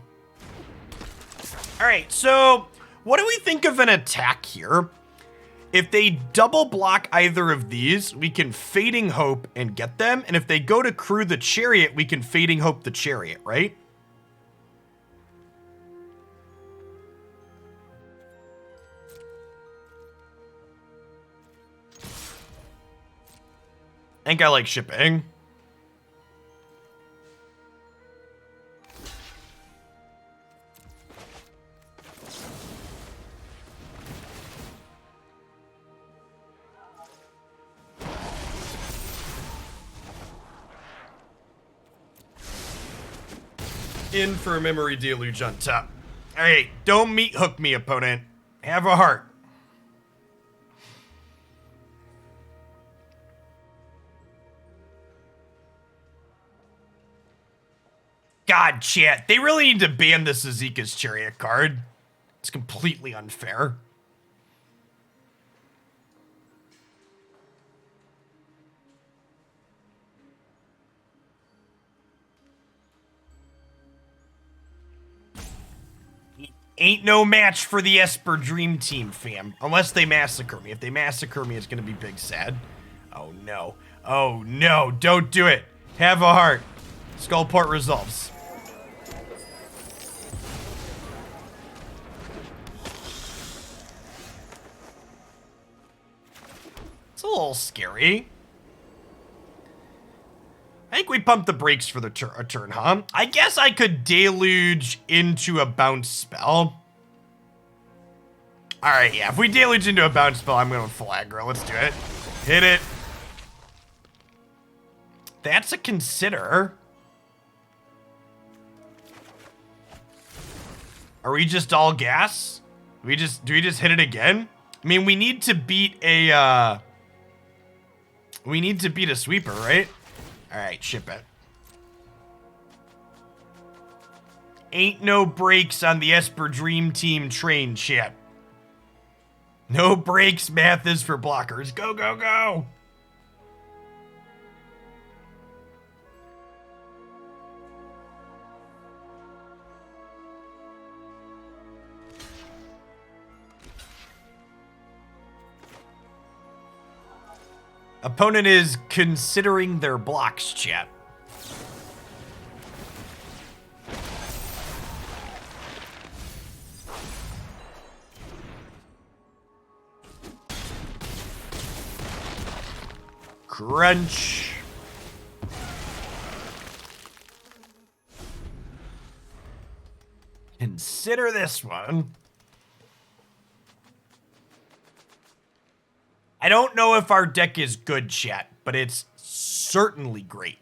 [SPEAKER 1] All right, so what do we think of an attack here? If they double block either of these, we can Fading Hope and get them. And if they go to crew the Chariot, we can Fading Hope the Chariot, right? I think I like shipping. In for a Memory Deluge on top. Alright, don't meat hook me, opponent. Have a heart. God, chat, they really need to ban the Sazika's Chariot card. It's completely unfair. Ain't no match for the Esper Dream Team, fam. Unless they massacre me. If they massacre me, it's gonna be big sad. Oh no. Oh no, don't do it. Have a heart. Skullport resolves. It's a little scary. I think we pumped the brakes for the turn, huh? I guess I could deluge into a bounce spell. All right, yeah, if we deluge into a bounce spell, I'm going full aggro. Let's do it. Hit it. That's a consider. Are we just all gas? Do we just hit it again? I mean, we need to beat a, sweeper, right? All right, ship it. Ain't no brakes on the Esper Dream Team train, chat. No brakes, math is for blockers. Go, go, go! Opponent is considering their blocks, chat. Crunch. Consider this one. I don't know if our deck is good, chat, but it's certainly great.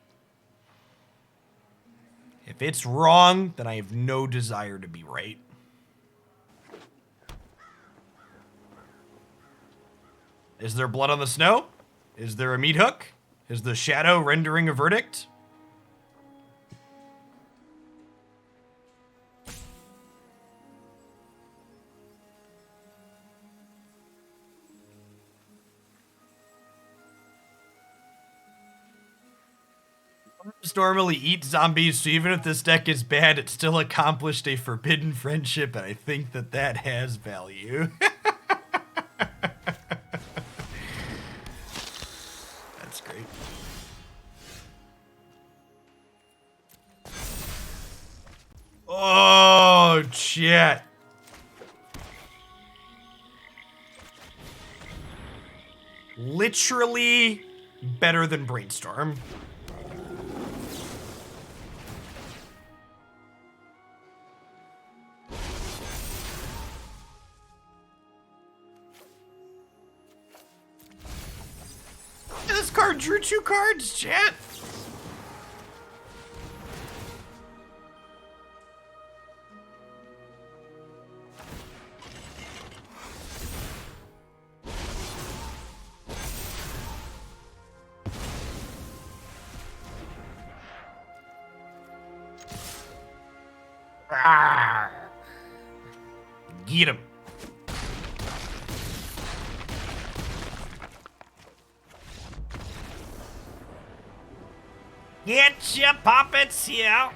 [SPEAKER 1] If it's wrong, then I have no desire to be right. Is there blood on the snow? Is there a meat hook? Is the shadow rendering a verdict? Normally eat zombies, so even if this deck is bad, it still accomplished a forbidden friendship, and I think that has value. That's great. Oh, shit. Literally better than Brainstorm. This card drew 2 cards, chat. Get him. Get your poppets here.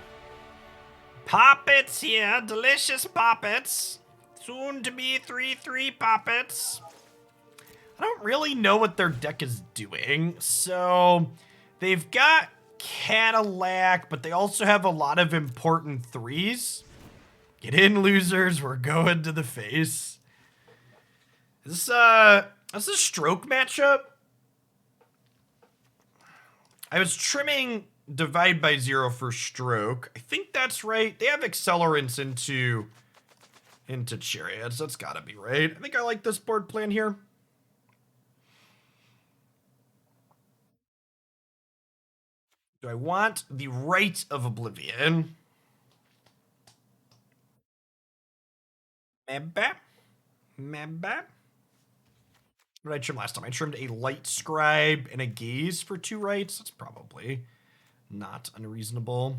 [SPEAKER 1] Poppets here. Delicious poppets. Soon to be 3/3 poppets. I don't really know what their deck is doing. So they've got Cadillac, but they also have a lot of important 3s. Get in, losers. We're going to the face. Is this a stroke matchup? I was trimming Divide by 0 for stroke. I think that's right. They have accelerants into chariots. That's gotta be right. I think I like this board plan here. Do I want the Rite of Oblivion? Mabba. What did I trim last time? I trimmed a Lightscribe and a Gaze for 2 rights. That's probably not unreasonable.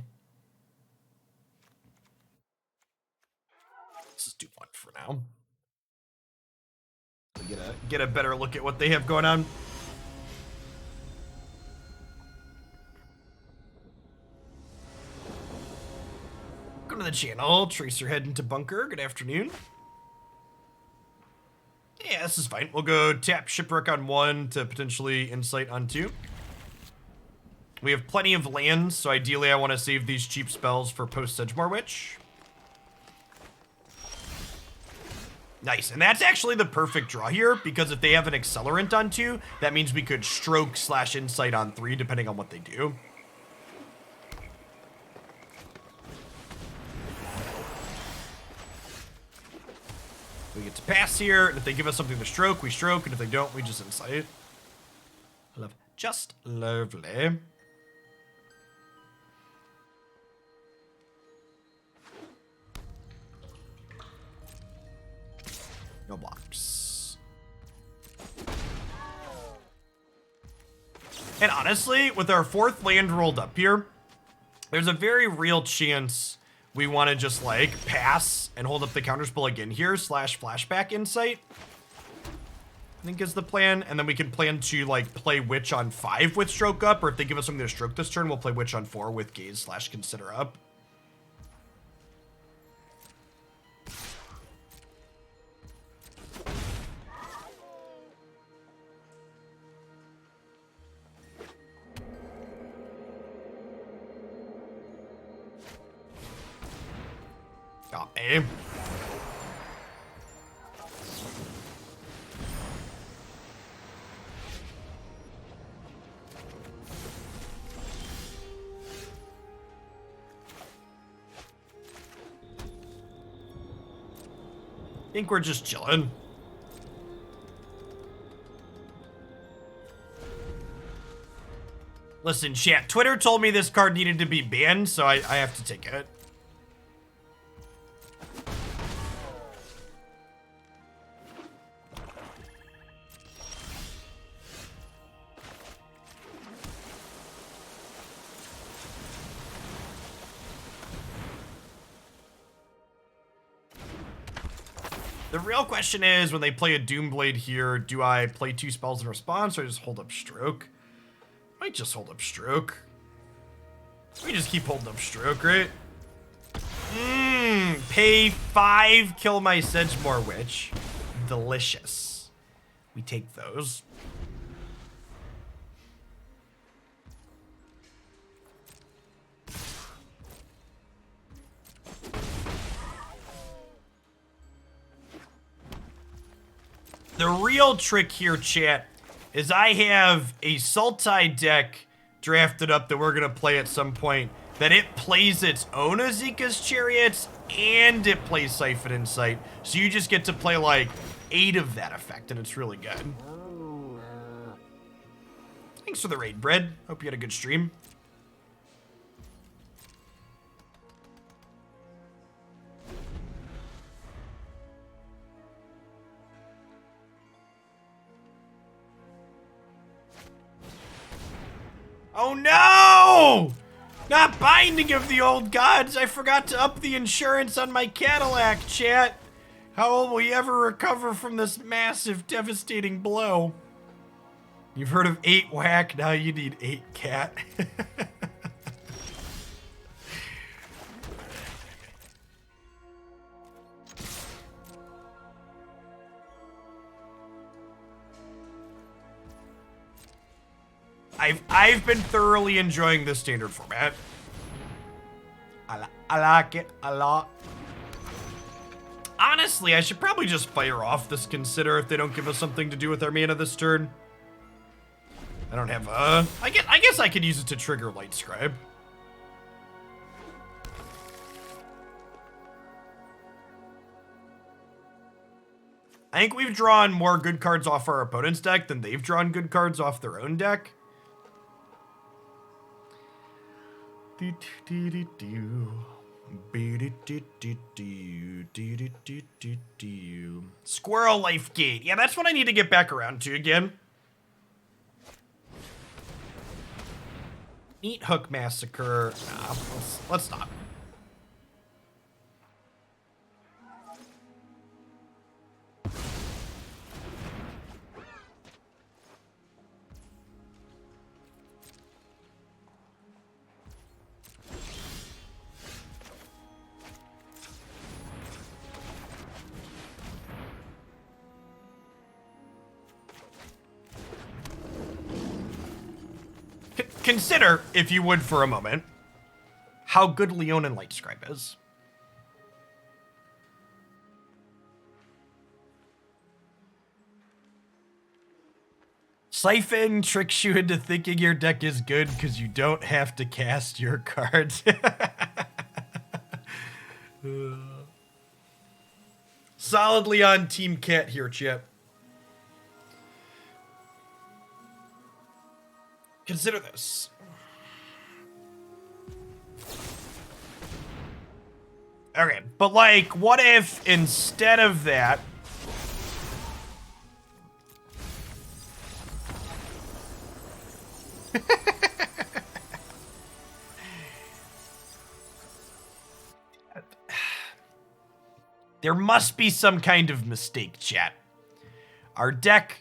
[SPEAKER 1] Let's just do 1 for now. Get a better look at what they have going on. Welcome to the channel. Tracer head into bunker. Good afternoon. Yeah, this is fine. We'll go tap Shipwreck on 1 to potentially Insight on 2. We have plenty of lands, so ideally I want to save these cheap spells for post Sedgemoor Witch. Nice, and that's actually the perfect draw here, because if they have an accelerant on 2, that means we could stroke / Insight on 3, depending on what they do. We get to pass here, and if they give us something to stroke, we stroke, and if they don't, we just Insight. Just lovely. No blocks. And honestly, with our 4th land rolled up here, there's a very real chance we want to just like pass and hold up the counterspell again here / flashback Insight. I think is the plan, and then we can plan to like play Witch on 5 with stroke up, or if they give us something to stroke this turn, we'll play Witch on 4 with Gaze / consider up. Got me. Think we're just chilling. Listen, chat, Twitter told me this card needed to be banned, so I have to take it. The real question is, when they play a Doomblade here, do I play 2 spells in response, or just hold up stroke? Might just hold up stroke. We just keep holding up stroke, right? Pay 5, kill my Sedgemoor Witch. Delicious. We take those. The real trick here, chat, is I have a Sultai deck drafted up that we're going to play at some point, that it plays its own Azeka's Chariots and it plays Siphon Insight. So you just get to play like 8 of that effect, and it's really good. Thanks for the raid, Bread. Hope you had a good stream. Oh no! Not Binding of the Old Gods! I forgot to up the insurance on my Cadillac, chat. How will we ever recover from this massive, devastating blow? You've heard of 8 whack, now you need 8 cat. I've been thoroughly enjoying this standard format. I like it a lot. Honestly, I should probably just fire off this Consider if they don't give us something to do with our mana this turn. I don't have I guess I could use it to trigger Lightscribe. I think we've drawn more good cards off our opponent's deck than they've drawn good cards off their own deck. Squirrel Life Gate. Yeah, that's what I need to get back around to again. Meat Hook Massacre. Nah, let's not. Consider, if you would for a moment, how good Leonin Lightscribe is. Siphon tricks you into thinking your deck is good because you don't have to cast your cards. Solidly on Team Cat here, Chip. Consider this. Okay, but like, what if instead of that, there must be some kind of mistake, chat. Our deck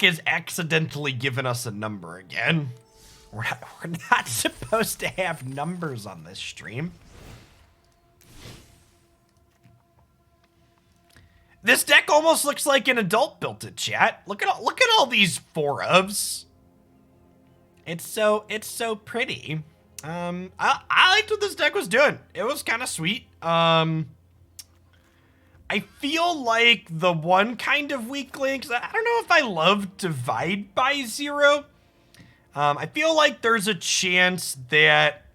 [SPEAKER 1] has accidentally given us a number again. We're not supposed to have numbers on this stream. This deck almost looks like an adult built it, chat. Look at all these 4-ofs. It's so pretty. I liked what this deck was doing. It was kind of sweet. I feel like the one kind of weak link, I don't know if I love Divide by Zero. I feel like there's a chance that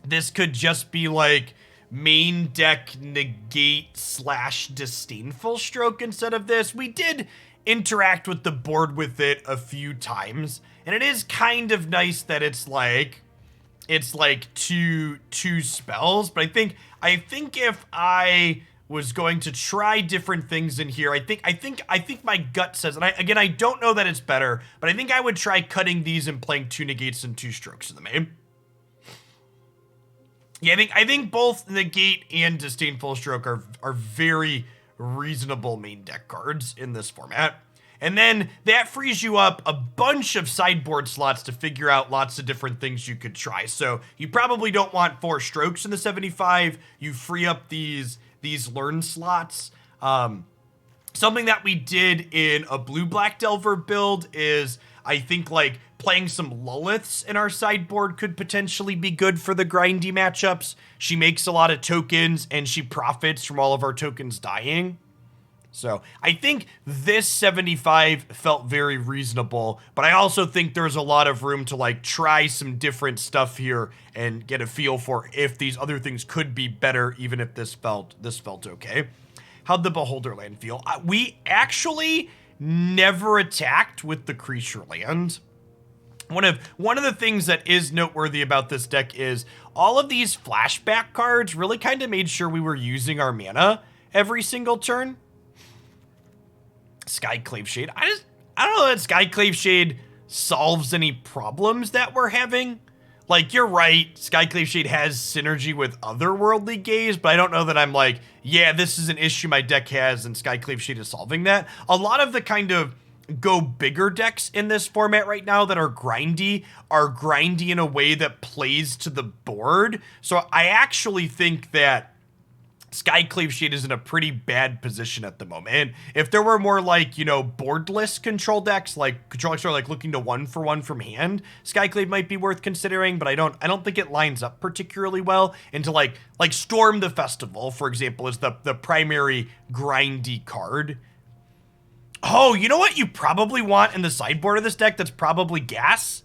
[SPEAKER 1] this could just be like main deck negate / Disdainful Stroke instead of this. We did interact with the board with it a few times, and it is kind of nice that it's like two spells, but I think if I was going to try different things in here, I think my gut says, and I don't know that it's better, but I think I would try cutting these and playing 2 negates and 2 strokes in the main. Yeah, I think both Negate and Disdainful Stroke are very reasonable main deck cards in this format. And then that frees you up a bunch of sideboard slots to figure out lots of different things you could try. So you probably don't want 4 strokes in the 75. You free up these learn slots. Something that we did in a blue-black Delver build is, I think, like, playing some Liliths in our sideboard could potentially be good for the grindy matchups. She makes a lot of tokens, and she profits from all of our tokens dying. So I think this 75 felt very reasonable, but I also think there's a lot of room to like try some different stuff here and get a feel for if these other things could be better, even if this felt okay. How'd the Beholder land feel? We actually never attacked with the creature land. One of the things that is noteworthy about this deck is all of these flashback cards really kind of made sure we were using our mana every single turn. Skyclave Shade. I don't know that Skyclave Shade solves any problems that we're having. Like, you're right, Skyclave Shade has synergy with Otherworldly Gaze, but I don't know that I'm like, yeah, this is an issue my deck has and Skyclave Shade is solving that. A lot of the kind of go bigger decks in this format right now that are grindy in a way that plays to the board. So I actually think that Skyclave Shade is in a pretty bad position at the moment. And if there were more like, you know, boardless control decks, like control decks are like looking to 1-for-1 from hand, Skyclave might be worth considering, but I don't think it lines up particularly well into like Storm the Festival, for example, is the primary grindy card. Oh, you know what you probably want in the sideboard of this deck that's probably gas?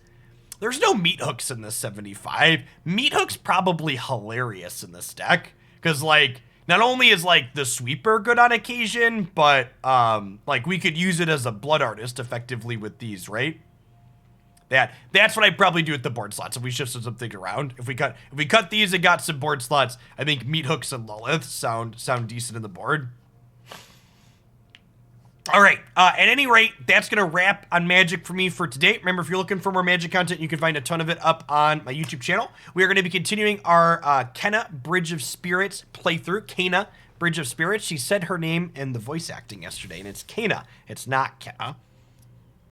[SPEAKER 1] There's no Meat Hooks in this 75. Meat Hooks probably hilarious in this deck, because like, not only is like the sweeper good on occasion, but like we could use it as a blood artist effectively with these, right? That's what I'd probably do with the board slots if we shifted something around. If we cut these and got some board slots, I think Meat Hooks and Lilith sound decent in the board. All right, at any rate, that's going to wrap on Magic for me for today. Remember, if you're looking for more Magic content, you can find a ton of it up on my YouTube channel. We are going to be continuing our Kenna Bridge of Spirits playthrough. Kenna Bridge of Spirits. She said her name in the voice acting yesterday, and it's Kenna. It's not Kenna.